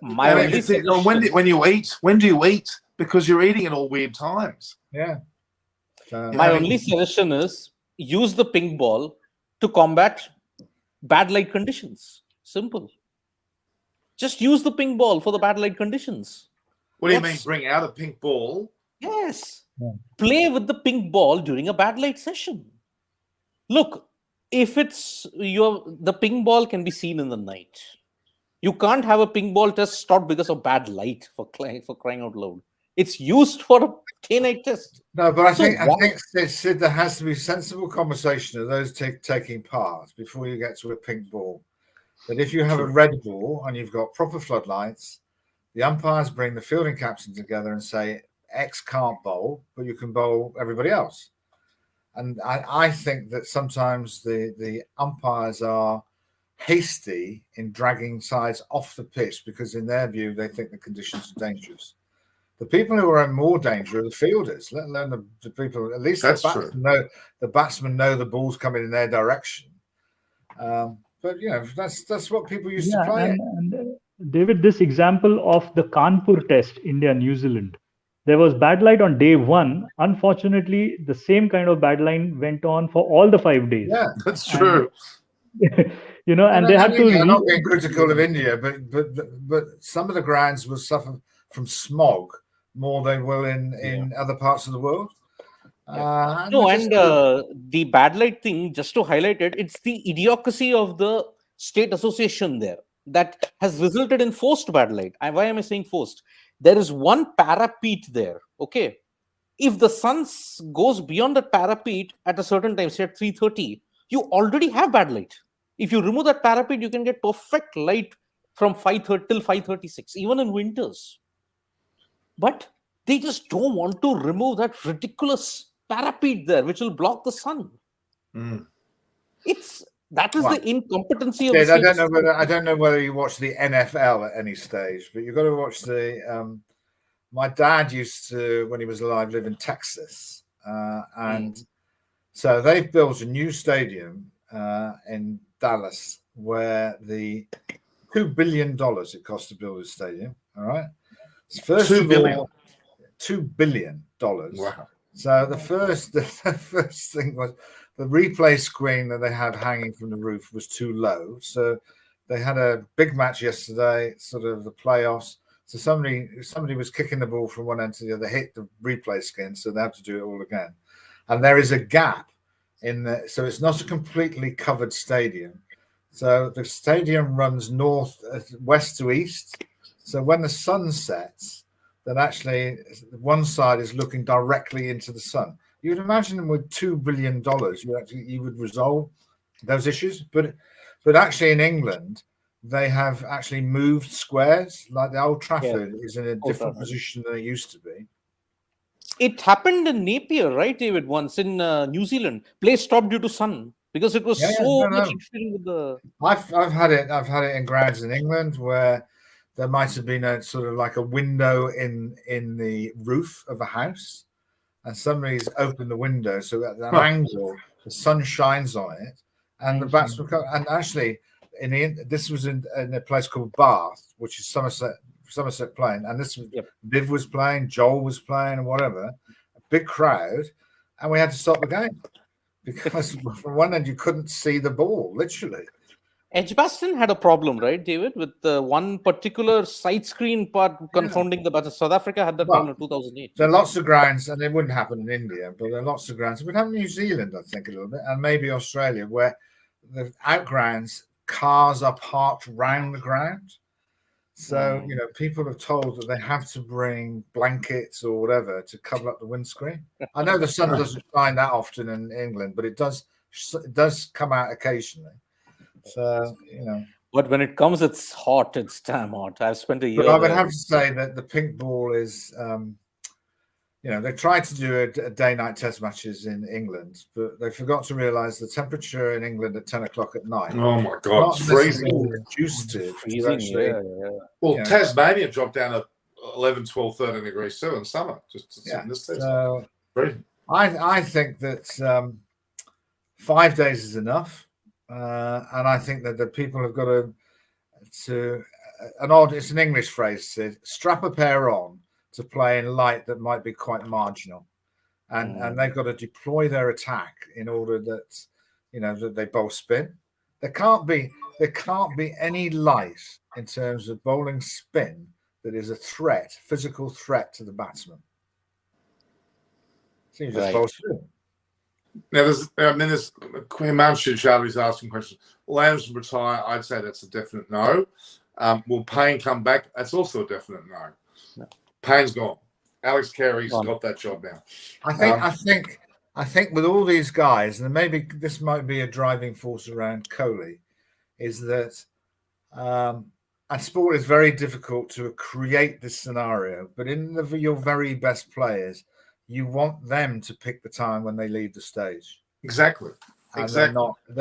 when you eat, when do you eat? Because you're eating at all weird times. Yeah. My only suggestion is use the pink ball to combat bad light conditions. Simple. Just use the pink ball for the bad light conditions. What do you mean? Bring out a pink ball? Yes. Yeah. Play with the pink ball during a bad light session. Look, if it's the pink ball can be seen in the night. You can't have a pink ball test stopped because of bad light for crying out loud. It's used for a day-night test. No, but I think Sid, there has to be sensible conversation of those taking part before you get to a pink ball. That if you have a red ball and you've got proper floodlights, the umpires bring the fielding captain together and say, X can't bowl, but you can bowl everybody else. And I think that sometimes the umpires are hasty in dragging sides off the pitch because in their view, they think the conditions are dangerous. The people who are in more danger are the fielders, let alone the people, at least the batsmen know the ball's coming in their direction. But that's what people used to play. And David, this example of the Kanpur test, India, New Zealand, there was bad light on day 1. Unfortunately, the same kind of bad light went on for all the 5 days. Yeah, that's true. And they had to. I'm not being critical of India, but some of the grounds will suffer from smog more than will in other parts of the world. The bad light thing, just to highlight it, it's the idiocracy of the state association there that has resulted in forced bad light. Why am I saying forced? There is one parapet there, okay? If the sun goes beyond that parapet at a certain time, say at 3:30, you already have bad light. If you remove that parapet, you can get perfect light from 5:30 till 5:36, even in winters. But they just don't want to remove that ridiculous parapet there, which will block the sun. That is the incompetency of the I don't know whether you watch the NFL at any stage, but you've got to watch the. My dad used to, when he was alive, live in Texas, and so they've built a new stadium in Dallas where the $2 billion it cost to build a stadium. All right, first $2 billion. $2 billion. Wow. So the first thing was the replay screen that they had hanging from the roof was too low. So they had a big match yesterday, sort of the playoffs. So somebody was kicking the ball from one end to the other, hit the replay screen, so they have to do it all again. And there is a gap so it's not a completely covered stadium. So the stadium runs west to east. So when the sun sets, then actually one side is looking directly into the sun. You'd imagine with $2 billion, you would resolve those issues. But actually in England, they have actually moved squares. Like the Old Trafford is in a different position than it used to be. It happened in Napier, right, David? Once in New Zealand, play stopped due to sun because it was much interfering with the. I've had it in grounds in England where there might have been a sort of like a window in the roof of a house, and somebody's opened the window so at an angle the sun shines on it, and the bats will come. And actually, this was in a place called Bath, which is Somerset playing, and this was Viv was playing, Joel was playing, and whatever, a big crowd, and we had to stop the game because from one end you couldn't see the ball literally, Edgbaston had a problem, right, David, with the one particular side screen part confounding the batter. South Africa had that problem in 2008. There are lots of grounds, and it wouldn't happen in India, but there are lots of grounds. It would happen in New Zealand, I think, a little bit, and maybe Australia, where the outgrounds, cars are parked round the ground. So, people have told that they have to bring blankets or whatever to cover up the windscreen. I know the sun doesn't shine that often in England, but it does come out occasionally. So, But when it comes, it's hot. It's damn hot. I've spent a year. But I would have to say that the pink ball is, they tried to do a day-night test matches in England, but they forgot to realise the temperature in England at 10 o'clock at night. Oh my God, it's freezing. Reduced to Freezing, Well, Tasmania dropped down to 11, 12, 13 degrees too in summer. In this test. So I think that 5 days is enough. And I think that the people have got it's an English phrase, Sid, strap a pair on to play in light that might be quite marginal. And they've got to deploy their attack in order that, that they bowl spin. There can't be any light in terms of bowling spin that is a physical threat to the batsman. So you just bowl spin. Now, there's Himanshu Chowdhury's asking questions. Will Anderson retire? I'd say that's a definite no. Will Payne come back? That's also a definite no. Payne's gone. Alex Carey's got that job now. I think with all these guys, and maybe this might be a driving force around Kohli, is that and sport is very difficult to create this scenario, but in your very best players, you want them to pick the time when they leave the stage. Exactly. And they're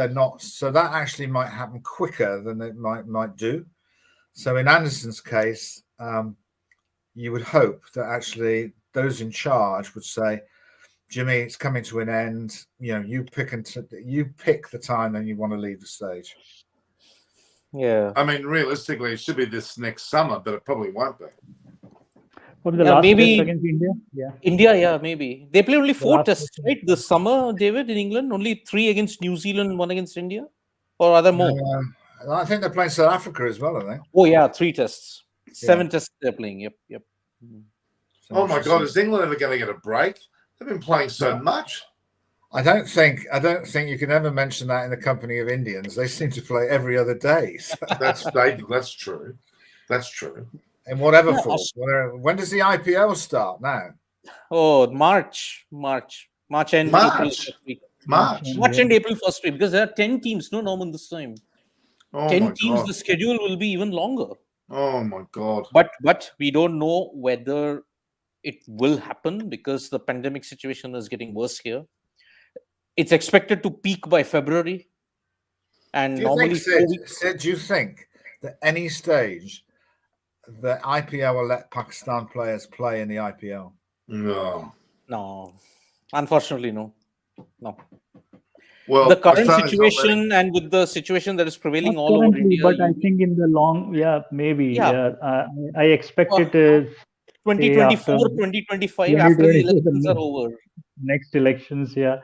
not. So that actually might happen quicker than it might do. So in Anderson's case, you would hope that actually those in charge would say, Jimmy, it's coming to an end. You pick the time then you want to leave the stage. Yeah. I mean, realistically, it should be this next summer, but it probably won't be. What is the last maybe test against India? India, maybe. They play only 4 tests, right? This summer, David, in England. Only 3 against New Zealand, 1 against India? Or are there more? I think they're playing South Africa as well, I think. Oh, yeah, 3 tests. 7 tests they're playing. Yep. Oh, my God. Is England ever going to get a break? They've been playing so much. I don't think you can ever mention that in the company of Indians. They seem to play every other day. That's true. That's true. In whatever form. When does the IPL start now? Oh, March and April first week. March and April first week, because there are 10 teams, no, Norman, this time. 10 teams, God. The schedule will be even longer. Oh my God. But we don't know whether it will happen because the pandemic situation is getting worse here. It's expected to peak by February. And do you think that any stage the IPL will let Pakistan players play in the IPL? No. Unfortunately, no. Well, the current situation and with the situation that is prevailing all over India. But I think in the long, maybe. I expect it is 2024, 2025 after the elections are over. Next elections, So,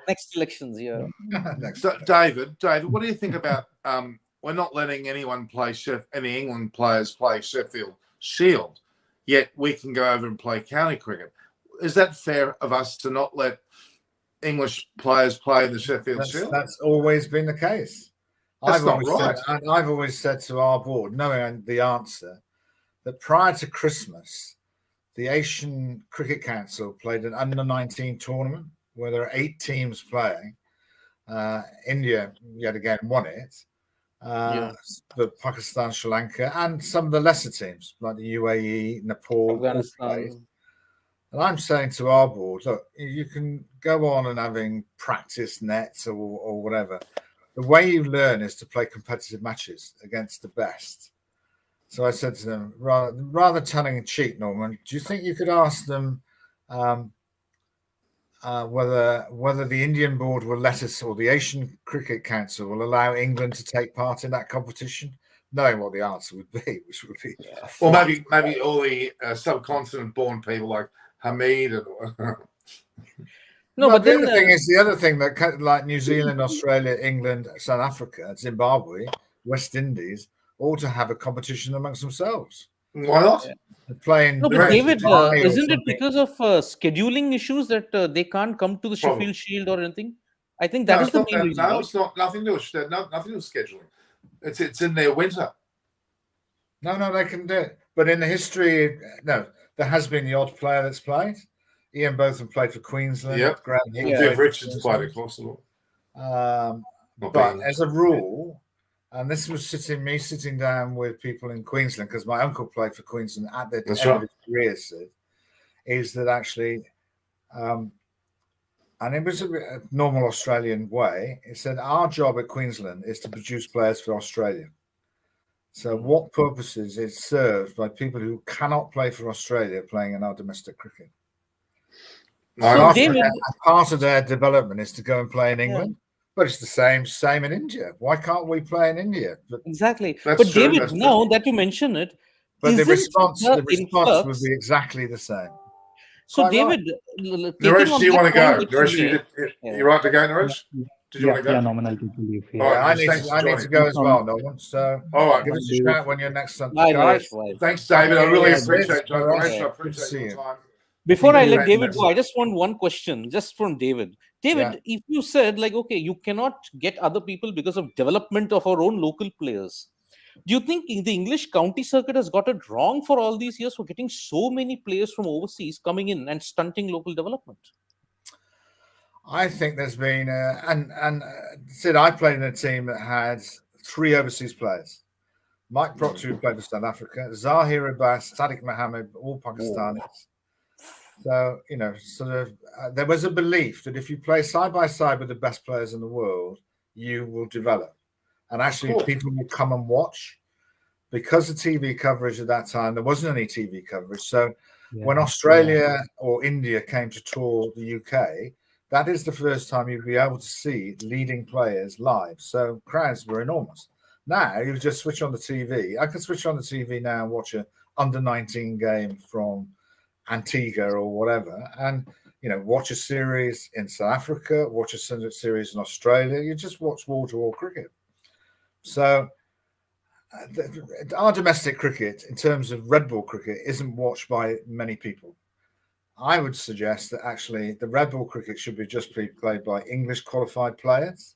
David, what do you think about we're not letting any England players play Sheffield Shield, yet we can go over and play county cricket? Is that fair of us to not let English players play in the Sheffield Shield? That's always been the case. That's not right. I've always said to our board, knowing the answer, that prior to Christmas, the Asian Cricket Council played an under-19 tournament where there are 8 teams playing. India, yet again, won it. But Pakistan, Sri Lanka, and some of the lesser teams like the UAE, Nepal, Afghanistan. And I'm saying to our board, look, you can go on and having practice nets or whatever. The way you learn is to play competitive matches against the best. So I said to them, rather tongue in cheek, Norman, do you think you could ask them whether the Indian board will let us, or the Asian Cricket Council will allow England to take part in that competition? Knowing what the answer would be, which would be maybe all the subcontinent-born people like Hamid and. But the other thing that like New Zealand, Australia, England, South Africa, Zimbabwe, West Indies, all to have a competition amongst themselves. Why not? They're playing. No, but Right. David, Dubai or isn't it something. because of scheduling issues that they can't come to the Probably. Sheffield Shield or anything? I think No, that is it's the not main that. reason. No, right? it's not. Nothing to do with nothing to do with scheduling. It's in their winter. No, they can do it. But in the history, no, there has been the odd player that's played. Ian Botham played for Queensland. Yep. Graham Hill Yeah. played Viv for Richards played Queensland. at Coastal. But being- as a rule, and this was sitting down with people in Queensland, because my uncle played for Queensland at the That's end right. of his career, Sid, is that actually, and it was a normal Australian way, it said our job at Queensland is to produce players for Australia. So what purposes is served by people who cannot play for Australia playing in our domestic cricket? So, David, Part of their development is to go and play in England, but it's the same in India. Why can't we play in India? exactly. That's But true, David, that's now that you mention it, But the isn't response influx- would be exactly the same. So, Quite David, Naresh, do you want to go? Naresh, Yeah. you right to go, Naresh? Did you want to go? Yeah, Norman, I'll take the leave. All right, I thanks for need joining. to go as well, Norman. So All right. give us a shout when you're next on. Bye, Guys, Naresh, bye. Thanks, David. I really Yes, appreciate it. yes, Naresh, yeah. I Good to appreciate see your you. time. Before I let Yeah, David fantastic. go, I just want one question just from David. David, if you said, like, okay, you cannot get other people because of development of our own local players, do you think the English county circuit has got it wrong for all these years for getting so many players from overseas coming in and stunting local development? I think there's been Sid, I played in a team that had 3 overseas players. Mike Proctor, who played for South Africa, Zahir Abbas, Sadiq Mohammed, all Pakistanis. So, there was a belief that if you play side by side with the best players in the world, you will develop. And actually, people will come and watch. Because of TV coverage at that time, there wasn't any TV coverage. So when Australia or India came to tour the UK, that is the first time you'd be able to see leading players live. So crowds were enormous. Now you just switch on the TV. I can switch on the TV now and watch a under-19 game from Antigua or whatever, and watch a series in South Africa, watch a series in Australia. You just watch wall-to-wall cricket. So our domestic cricket, in terms of red ball cricket, isn't watched by many people. I would suggest that actually the red ball cricket should be just played by English qualified players,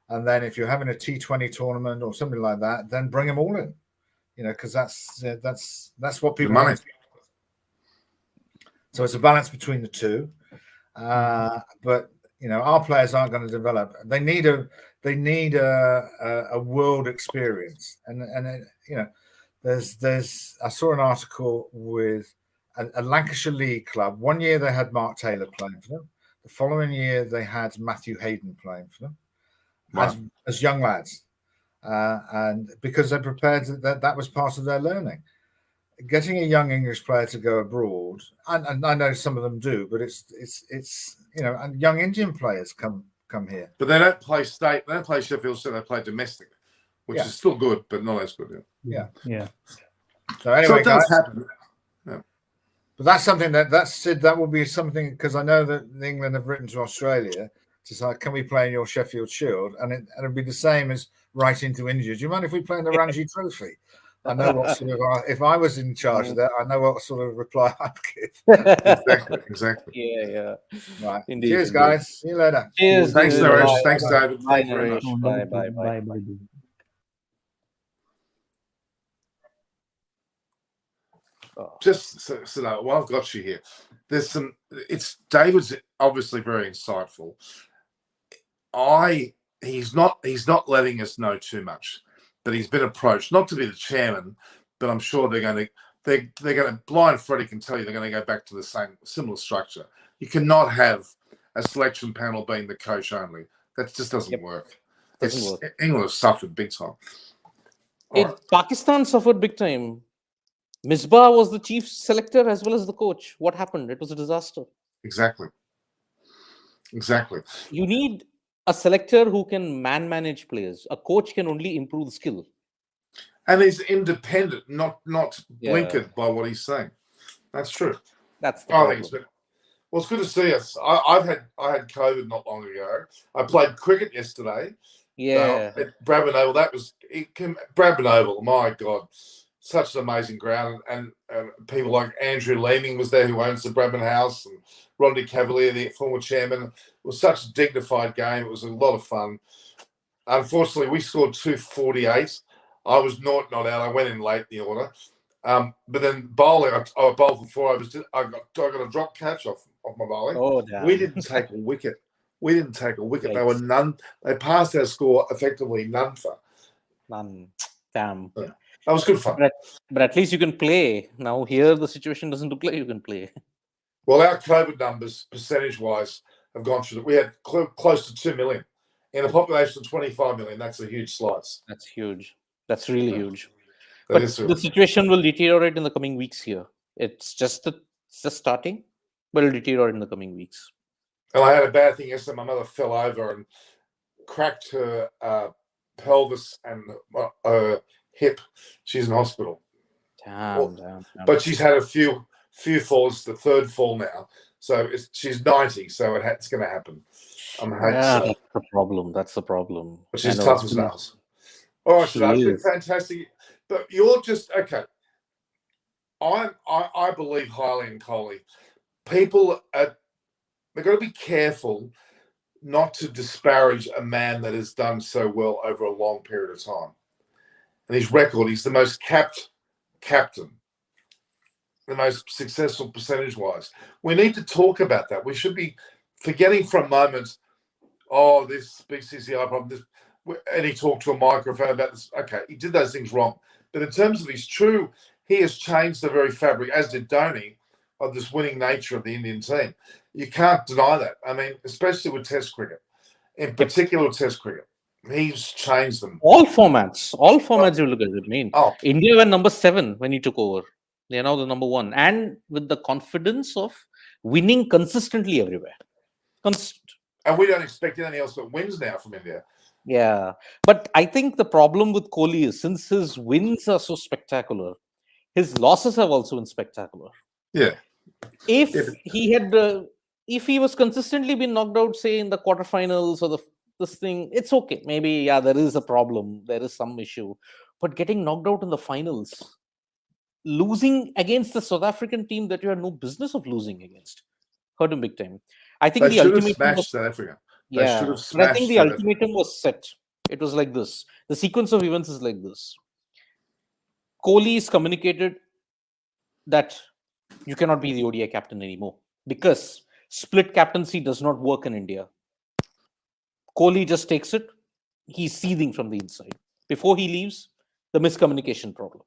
and then if you're having a T20 tournament or something like that, then bring them all in. Because that's what people want. So it's a balance between the two, but our players aren't going to develop. They need a world experience, and there's I saw an article with a Lancashire League club. One year they had Mark Taylor playing for them. The following year they had Matthew Hayden playing for them as young lads, and because they prepared that was part of their learning. Getting a young English player to go abroad, and I know some of them do, but it's and young Indian players come here. But they don't play state. They don't play Sheffield, so they play domestic, which is still good, but not as good. Yeah. So anyway, it does happen. But that's something that will be something, because I know that England have written to Australia to say, can we play in your Sheffield Shield? And it'll be the same as writing to India. Do you mind if we play in the Ranji Trophy? I know what sort of, if I was in charge of that, I know what sort of reply I'd give. Exactly. Yeah. Right. Indeed. Cheers, guys. See you later. Cheers. Thanks, Naresh. Thanks, David. Bye, Thank you very much. Naresh. Bye. Just so while I've got you here, David's obviously very insightful. He's not letting us know too much, but he's been approached not to be the chairman, but I'm sure they're going to blind Freddie can tell you they're going to go back to the similar structure. You cannot have a selection panel being the coach only. That just doesn't work. England has suffered big time. Pakistan suffered big time. Misbah was the chief selector as well as the coach. What happened? It was a disaster. Exactly. You need a selector who can manage players. A coach can only improve the skill. And he's independent, not blinkered by what he's saying. That's true. That's the I problem. think it's good. Well, it's good to see us. I had COVID not long ago. I played cricket yesterday, Yeah. Bradman Oval, Bradman Oval, my God, such an amazing ground. And people like Andrew Leeming was there, who owns the Bradman House, and Rodney Cavalier, the former chairman. It was such a dignified game. It was a lot of fun. Unfortunately, we scored 248. I was not out. I went in late in the order. But then bowling, I bowled for 4 overs. I got a drop catch off my bowling. Oh, damn. We didn't take a wicket. Yikes. They were none. They passed our score effectively none for. None. Damn. Yeah. That was good fun. But at least you can play. Now here the situation doesn't look like you can play. Well, our COVID numbers, percentage-wise, have gone through. We had close to 2 million. In a population of 25 million, that's a huge slice. That's huge. That's really huge. That But is the situation will deteriorate in the coming weeks here. It's just starting, but it'll deteriorate in the coming weeks. And I had a bad thing yesterday. My mother fell over and cracked her pelvis and her hip. She's in hospital. Damn. But she's had a few falls, the third fall now. So she's 90, so it's going to happen. That's the problem. That's the problem. But she's tough as nails. All right, Siddharth, it's been fantastic. But you're just, okay. I believe highly in Kohli. People they've got to be careful not to disparage a man that has done so well over a long period of time. And his record, he's the most capped captain, the most successful percentage-wise. We need to talk about that. We should be forgetting for a moment, this BCCI problem, and he talked to a microphone about this. Okay, he did those things wrong. But in terms of he has changed the very fabric, as did Dhoni, of this winning nature of the Indian team. You can't deny that. I mean, especially with Test cricket, in particular Test cricket, he's changed them. All formats you look at it. I mean, India were number 7 when he took over. They're now the number 1, and with the confidence of winning consistently everywhere. And we don't expect anything else but wins now from India. Yeah, but I think the problem with Kohli is, since his wins are so spectacular, his losses have also been spectacular. Yeah. If he was consistently being knocked out, say in the quarterfinals or this thing, it's okay. Maybe there is a problem, there is some issue, but getting knocked out in the finals, losing against the South African team that you had no business of losing against, hurt him big time. I think they should have smashed South Africa. Yeah, but I think the ultimatum was set. It was like this. The sequence of events is like this. Kohli's communicated that you cannot be the ODI captain anymore because split captaincy does not work in India. Kohli just takes it. He's seething from the inside. Before he leaves, the miscommunication problem.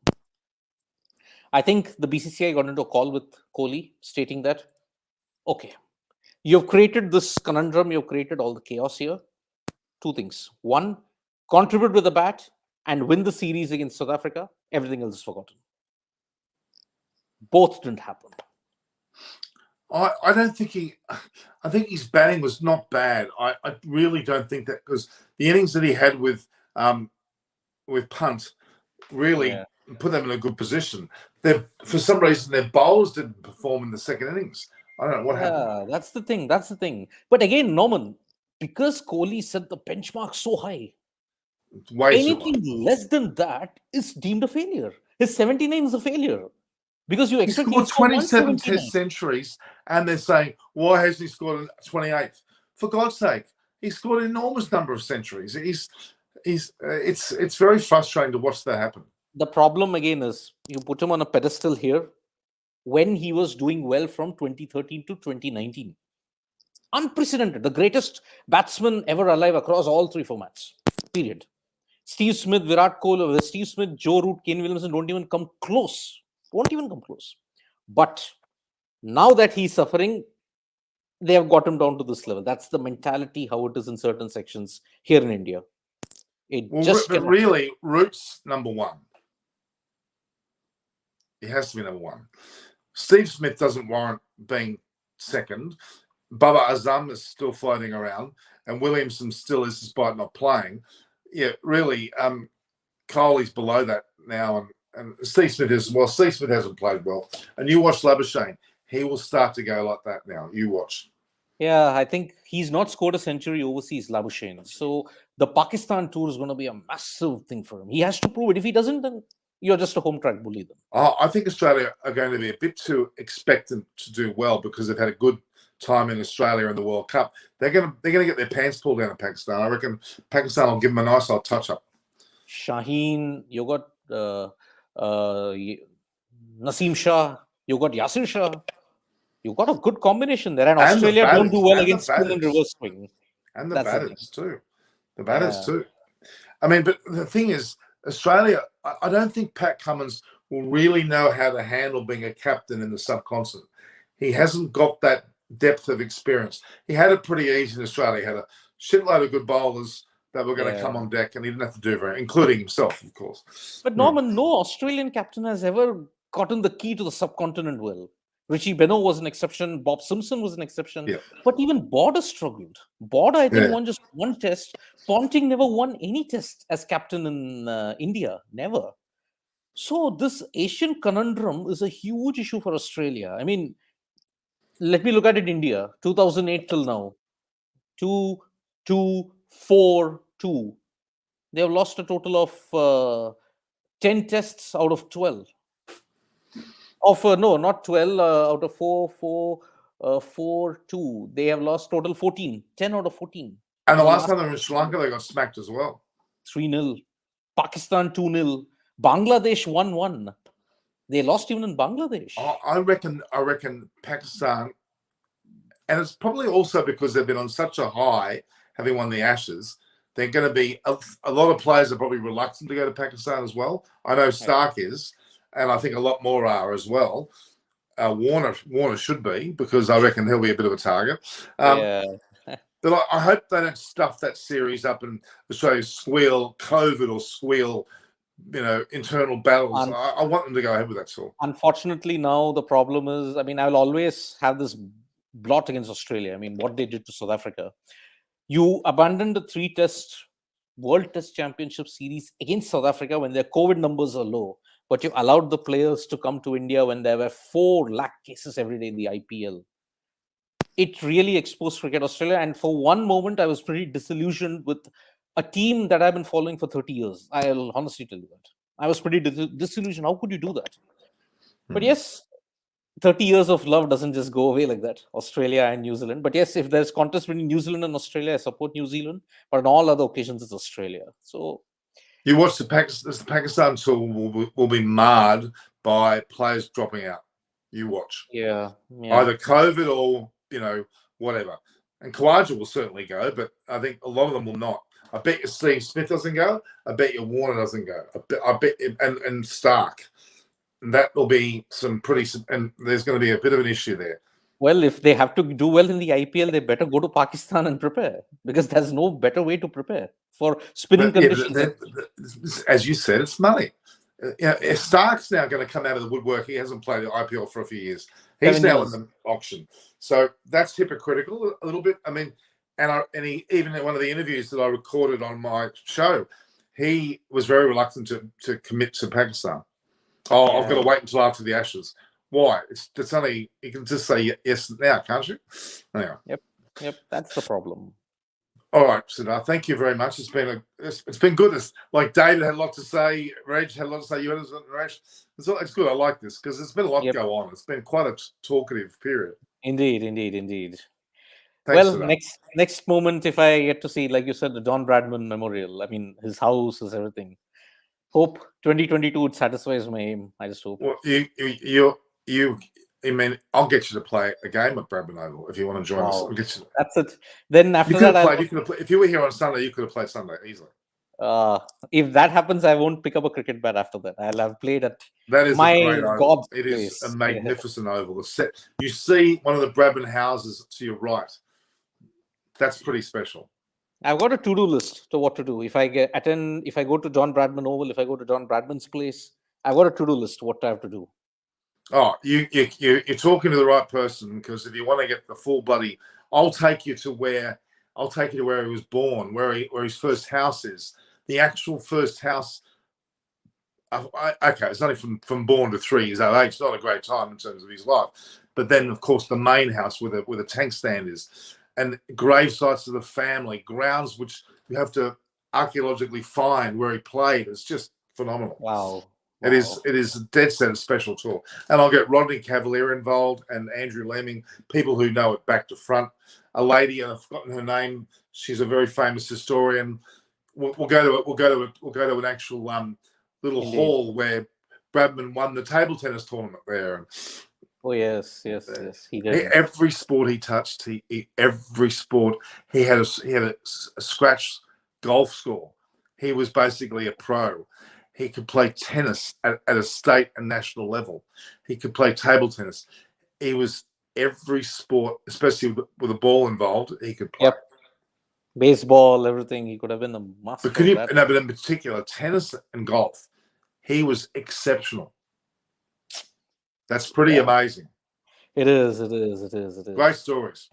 I think the BCCI got into a call with Kohli stating that, okay, you've created this conundrum, you've created all the chaos here. 2 things. 1, contribute with the bat and win the series against South Africa. Everything else is forgotten. Both didn't happen. I don't think I think his batting was not bad. I really don't think that, because the innings that he had with Punt really put them in a good position. For some reason, their bowlers didn't perform in the second innings. I don't know what happened. That's the thing. But again, Norman, because Kohli set the benchmark so high, anything less than that is deemed a failure. His 79 is a failure. Because you expect he scored 27 Test centuries, and they're saying, why hasn't he scored 28? For God's sake, he scored an enormous number of centuries. It's very frustrating to watch that happen. The problem again is you put him on a pedestal here when he was doing well from 2013 to 2019. Unprecedented, the greatest batsman ever alive across all 3 formats. Period. Steve Smith, Virat Kohli, Steve Smith, Joe Root, Kane Williamson don't even come close. Won't even come close. But now that he's suffering, they have got him down to this level. That's the mentality, how it is in certain sections here in India. But really, Root's number 1. He has to be number 1. Steve Smith doesn't warrant being second. Baba Azam is still floating around, and Williamson still is, despite not playing. Yeah, really, Kohli's below that now, and Steve Smith is, well, Steve Smith hasn't played well. And you watch Labuschagne, he will start to go like that now. You watch. Yeah, I think he's not scored a century overseas, Labuschagne. So the Pakistan tour is going to be a massive thing for him. He has to prove it. If he doesn't, then you're just a home track bully. Then I think Australia are going to be a bit too expectant to do well because they've had a good time in Australia in the World Cup. They're going to get their pants pulled down at Pakistan. I reckon Pakistan will give them a nice old touch up. Shaheen, you got Naseem Shah, you got Yasir Shah. You got a good combination there, and Australia don't do well against spin and reverse swing. And the batters too. The batters too. I mean, but the thing is, Australia, I don't think Pat Cummins will really know how to handle being a captain in the subcontinent. He hasn't got that depth of experience. He had it pretty easy in Australia. He had a shitload of good bowlers that were going to come on deck, and he didn't have to do very, including himself, of course. But Norman, no Australian captain has ever gotten the key to the subcontinent well. Richie Benaud was an exception. Bob Simpson was an exception. Yeah. But even Border struggled. Border, I think, won just one test. Ponting never won any test as captain in India. Never. So this Asian conundrum is a huge issue for Australia. I mean, let me look at it India. 2008 till now. 2-2-4-2. They have lost a total of 10 tests out of 12. No, not 12. Out of 4-2. They have lost total 14. 10 out of 14. And the last time they were in Sri Lanka, they got smacked as well. 3-0. Pakistan 2-0. Bangladesh 1-1. They lost even in Bangladesh. I reckon Pakistan, and it's probably also because they've been on such a high, having won the Ashes. They're going to be a lot of players are probably reluctant to go to Pakistan as well. I know Stark is, and I think a lot more are as well. Warner should be, because I reckon he'll be a bit of a target. But I hope they don't stuff that series up and Australia squeal COVID or squeal, internal battles. I want them to go ahead with that tour. Unfortunately, now the problem is, I mean, I'll always have this blot against Australia. I mean, what they did to South Africa. You abandoned the 3-test World Test Championship series against South Africa when their COVID numbers are low, but you allowed the players to come to India when there were 4 lakh cases every day in the IPL. It really exposed Cricket Australia, and for one moment, I was pretty disillusioned with a team that I've been following for 30 years. I'll honestly tell you that. I was pretty disillusioned. How could you do that? But yes, 30 years of love doesn't just go away like that, Australia and New Zealand. But yes, if there's contest between New Zealand and Australia, I support New Zealand. But on all other occasions, it's Australia. So you watch the Pakistan tour will be marred by players dropping out. You watch. Yeah. Either COVID or, whatever. And Khawaja will certainly go, but I think a lot of them will not. I bet you Steve Smith doesn't go. I bet you Warner doesn't go. I bet and Stark. And that will be and there's going to be a bit of an issue there. Well, if they have to do well in the IPL, they better go to Pakistan and prepare, because there's no better way to prepare for spinning conditions. As you said, it's money. Stark's now going to come out of the woodwork. He hasn't played the IPL for a few years. He's now in the auction. So that's hypocritical a little bit. I mean, and he, even in one of the interviews that I recorded on my show, he was very reluctant to commit to Pakistan. I've got to wait until after the Ashes. Why? It's only, you can just say yes now, can't you? Anyway. Yep. That's the problem. All right, Siddharth, thank you very much. It's been good. It's like David had a lot to say. Reg had a lot to say. You had it's good. I like this because there's been a lot go on. It's been quite a talkative period. Indeed. Thanks, well, next moment, if I get to see, like you said, the John Bradman Memorial. I mean, his house is everything. Hope 2022 it satisfies my aim. I just hope. Well, I mean, I'll get you to play a game at Bradman Oval if you want to join us. I'll get you. That's it. Then after that, you could have played. If you were here on Sunday, you could have played Sunday easily. If that happens, I won't pick up a cricket bat after that. I'll have played at my a great oval. It is a magnificent oval. You see one of the Bradman houses to your right. That's pretty special. I've got a to-do list to what to do. If I go to John Bradman Oval, if I go to John Bradman's place, I've got a to-do list what I have to do. Oh, you're talking to the right person, because if you want to get the full bloody, I'll take you to where he was born, where his first house is. The actual first house okay, it's only from born to 3 years old age. It's not a great time in terms of his life. But then, of course, the main house where the tank stand is, and grave sites of the family, grounds which you have to archaeologically find where he played. It's just phenomenal. Wow. It is a dead set a special tour. And I'll get Rodney Cavalier involved and Andrew Lemming, people who know it back to front. A lady, and I've forgotten her name. She's a very famous historian. We'll go to an actual little hall where Bradman won the table tennis tournament there. Oh yes, he did. Every sport he touched, every sport he had a scratch golf score. He was basically a pro. He could play tennis at a state and national level. He could play table tennis. He was every sport, especially with a ball involved, he could play. Yep. Baseball, everything. He could have been the master. But in particular, tennis and golf, he was exceptional. That's pretty amazing. It is. Great stories.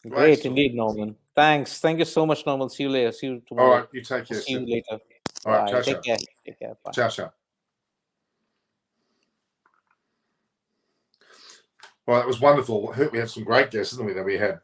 Great indeed, Norman. Thanks. Thank you so much, Norman. See you later. See you tomorrow. All right, you take care. See you later. All right, ciao, Take care. Take care. Bye. Ciao. Well, it was wonderful. We had some great guests, didn't we? We had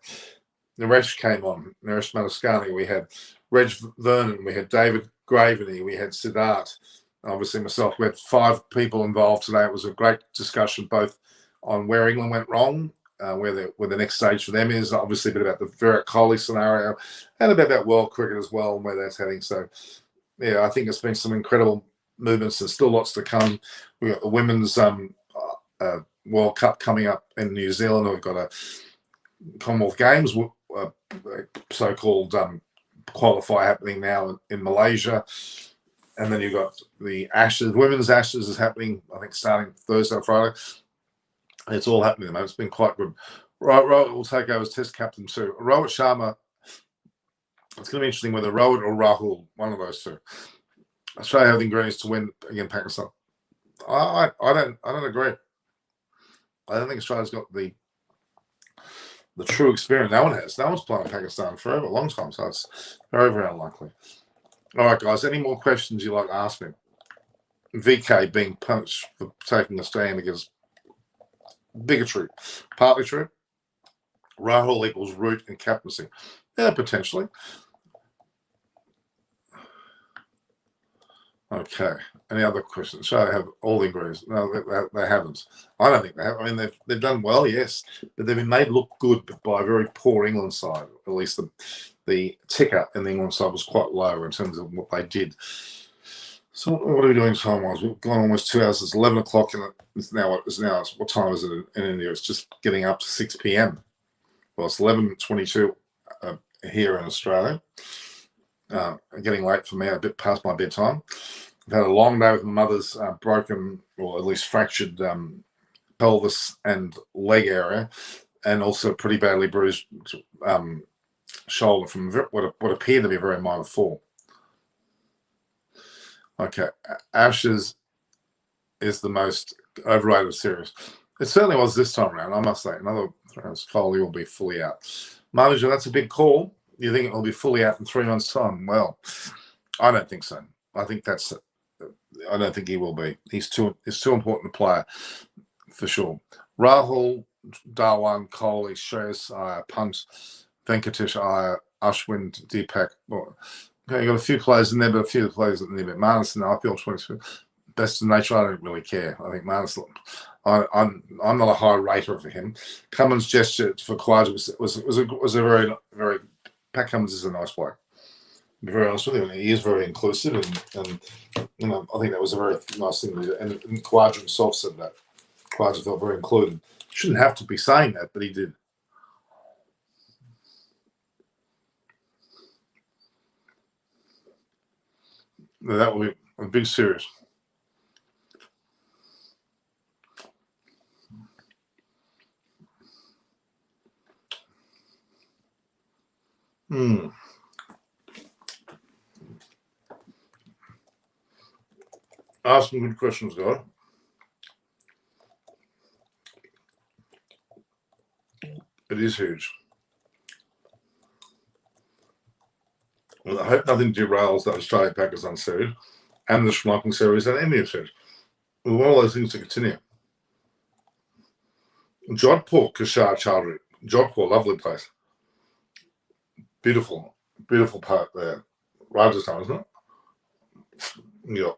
Naresh came on, Naresh Manaskani. We had Reg Vernon. We had David Graveney. We had Siddharth. Obviously, myself. We had 5 people involved today. It was a great discussion, both on where England went wrong, where the next stage for them is, obviously a bit about the Virat Kohli scenario, and a bit about world cricket as well and where that's heading. So, yeah, I think it's been some incredible movements. There's still lots to come. We've got the women's World Cup coming up in New Zealand. We've got a Commonwealth Games, so-called qualify happening now in Malaysia. And then you've got the Ashes, women's Ashes is happening, I think, starting Thursday or Friday. It's all happening at the moment. It's been quite good. Rohit will take over as Test captain too. Rohit Sharma, it's going to be interesting whether Rohit or Rahul, one of those two. Australia have the ingredients to win against Pakistan. I don't agree. I don't think Australia's got the true experience. No one has. No one's playing Pakistan for a long time, so it's very, very unlikely. All right, guys, any more questions you'd like to ask me? VK being punished for taking a stand against bigotry. Partly true. Rahul equals root and captaincy. Yeah, potentially. Okay. Any other questions? So I have all the ingredients. No, they haven't. I don't think they have. I mean, they've done well, yes, but they've been made look good by a very poor England side. At least the ticker in the England side was quite low in terms of what they did. So what are we doing time-wise? We've gone almost 2 hours. It's 11 o'clock, and it's now what time is it in India? It's just getting up to 6 p.m. Well, it's 11:22 here in Australia. Getting late for me, a bit past my bedtime. I've had a long day with my mother's broken, or at least fractured pelvis and leg area, and also pretty badly bruised shoulder from what appeared to be a very minor fall. Okay, Ashes is the most overrated series. It certainly was this time around, I must say. Another Kohli will be fully out. Manager, that's a big call. You think it will be fully out in 3 months' time? Well, I don't think so. I don't think he will be. He's too important a player, for sure. Rahul, Dhawan, Kohli, Shreyas Iyer, Punt, Venkatesh Iyer, Ashwin, Deepak. Well, okay, you got a few players in there, but a few players that need a bit. Marnus and IPL 22. Best of nature, I don't really care. I think Marnus, I'm not a high rater for him. Cummins' gesture for Khawaja was a very, very. Pat Cummins is a nice player. To be very honest with you, he is very inclusive, and I think that was a very nice thing to do. And Khawaja himself said that. Khawaja felt very included. Shouldn't have to be saying that, but he did. That will be a big series. Ask some good questions, guy. It is huge. Well, I hope nothing derails that Australia-Pakistan series. and the Sri Lankan series and Indian series. We want all those things to continue. Jodhpur, Kishar Chowdhury. Jodhpur, lovely place. Beautiful, beautiful part there. Rajasthan, isn't it? Yeah.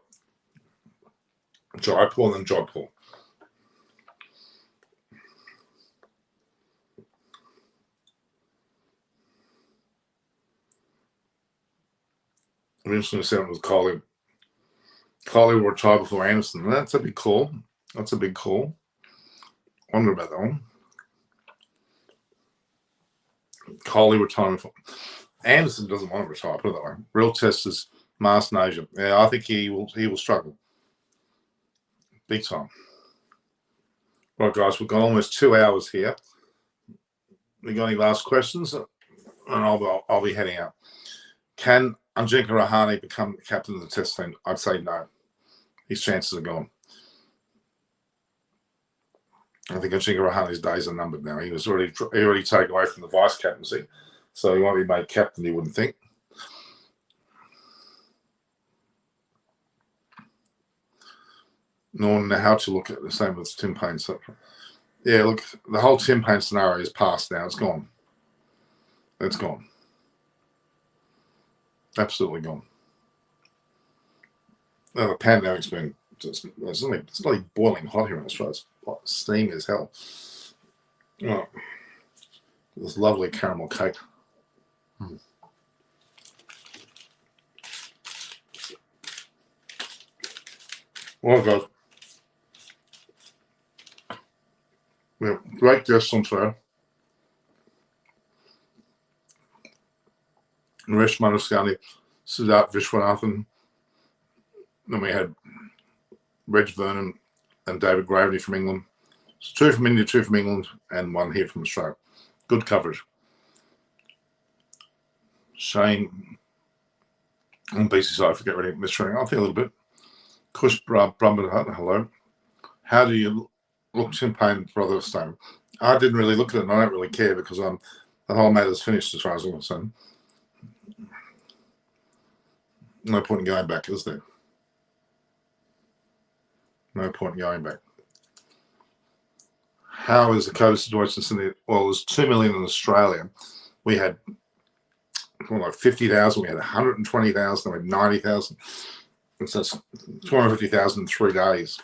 Jaipur and then Jodhpur. I'm interested to see what was Kohli. Kohli will retire before Anderson. That's a big call. That's a big call. Wonder about that one. Kohli retirement for Anderson doesn't want to retire, put it that way. Real test is Mars in Asia. Yeah, I think he will struggle. Big time. Right, guys, we've got almost 2 hours here. We got any last questions? And I'll be heading out. Can Ajinkya Rahane become the captain of the test team? I'd say no. His chances are gone. I think Ajinkya Rahane's days are numbered now. He already taken away from the vice captaincy, so he won't be made captain, you wouldn't think. Nor know how to look at the same with Tim Payne. So, yeah, look, the whole Tim Payne scenario is past now. It's gone. It's gone. Absolutely gone. Now, the pandemic's been it's like boiling hot here in Australia. It's steamy as hell. Oh, this lovely caramel cake. Well, guys, we have great guests on today. Naresh Manaskani, Siddharth Vishwanathan. Then we had Reg Vernon and David Graveney from England. So 2 from India, 2 from England, and 1 here from Australia. Good coverage. Shane on BCCI, I forget already, misreading. I think a little bit. Kush Brahman, hello. How do you look Tim Payne brother Stone? I didn't really look at it, and I don't really care because the whole matter's finished as far as I'm concerned. No point in going back, is there? No point in going back. How is the COVID situation in Sydney? Well, there's 2 million in Australia. We had 50,000, we had 120,000, we had 90,000. And so it's 250,000 in 3 days.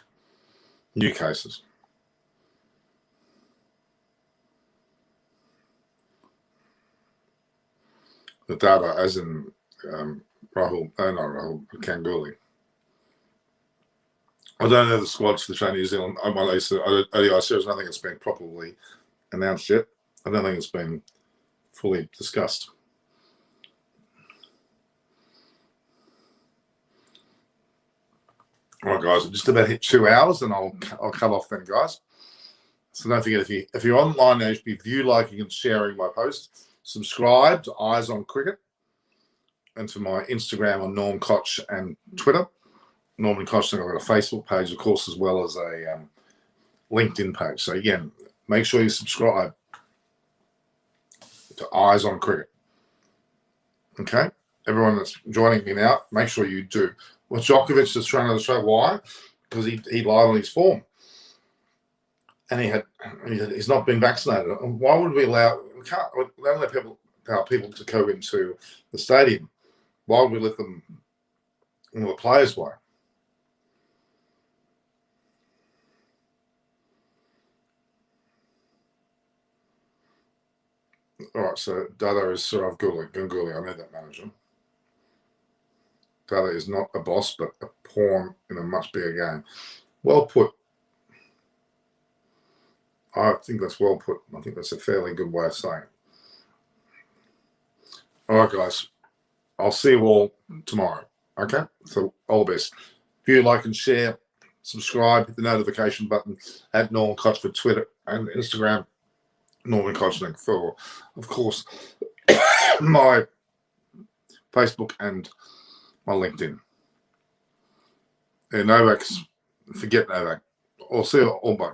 New cases. The data, as in Rahul Ganguly. I don't know the squads for New Zealand. ODI series, I don't think it's been properly announced yet. I don't think it's been fully discussed. All right, guys, just about hit 2 hours, and I'll cut off then, guys. So don't forget, if you're online now, you should be view, liking, and sharing my post. Subscribe to Eyes on Cricket and to my Instagram on Norm Koch and Twitter. Norman Koch, I've got a Facebook page, of course, as well as a LinkedIn page. So again, make sure you subscribe to Eyes on Cricket. Okay? Everyone that's joining me now, make sure you do. Well, Djokovic is trying to show why, because he lied on his form, and he's not been vaccinated. Why would we allow? We don't let people to go into the stadium. Why would we let them? The players why? All right, so Dada is Sourav Ganguly. I know that manager. Dada is not a boss, but a pawn in a much bigger game. Well put. I think that's well put. I think that's a fairly good way of saying it. All right, guys. I'll see you all tomorrow. Okay? So all the best. View, like, and share. Subscribe. Hit the notification button at Norman Koch for Twitter and Instagram. Norman Koch for, of course, my Facebook and my LinkedIn. Yeah, Novak's, forget Novak. I'll see you all. Bye.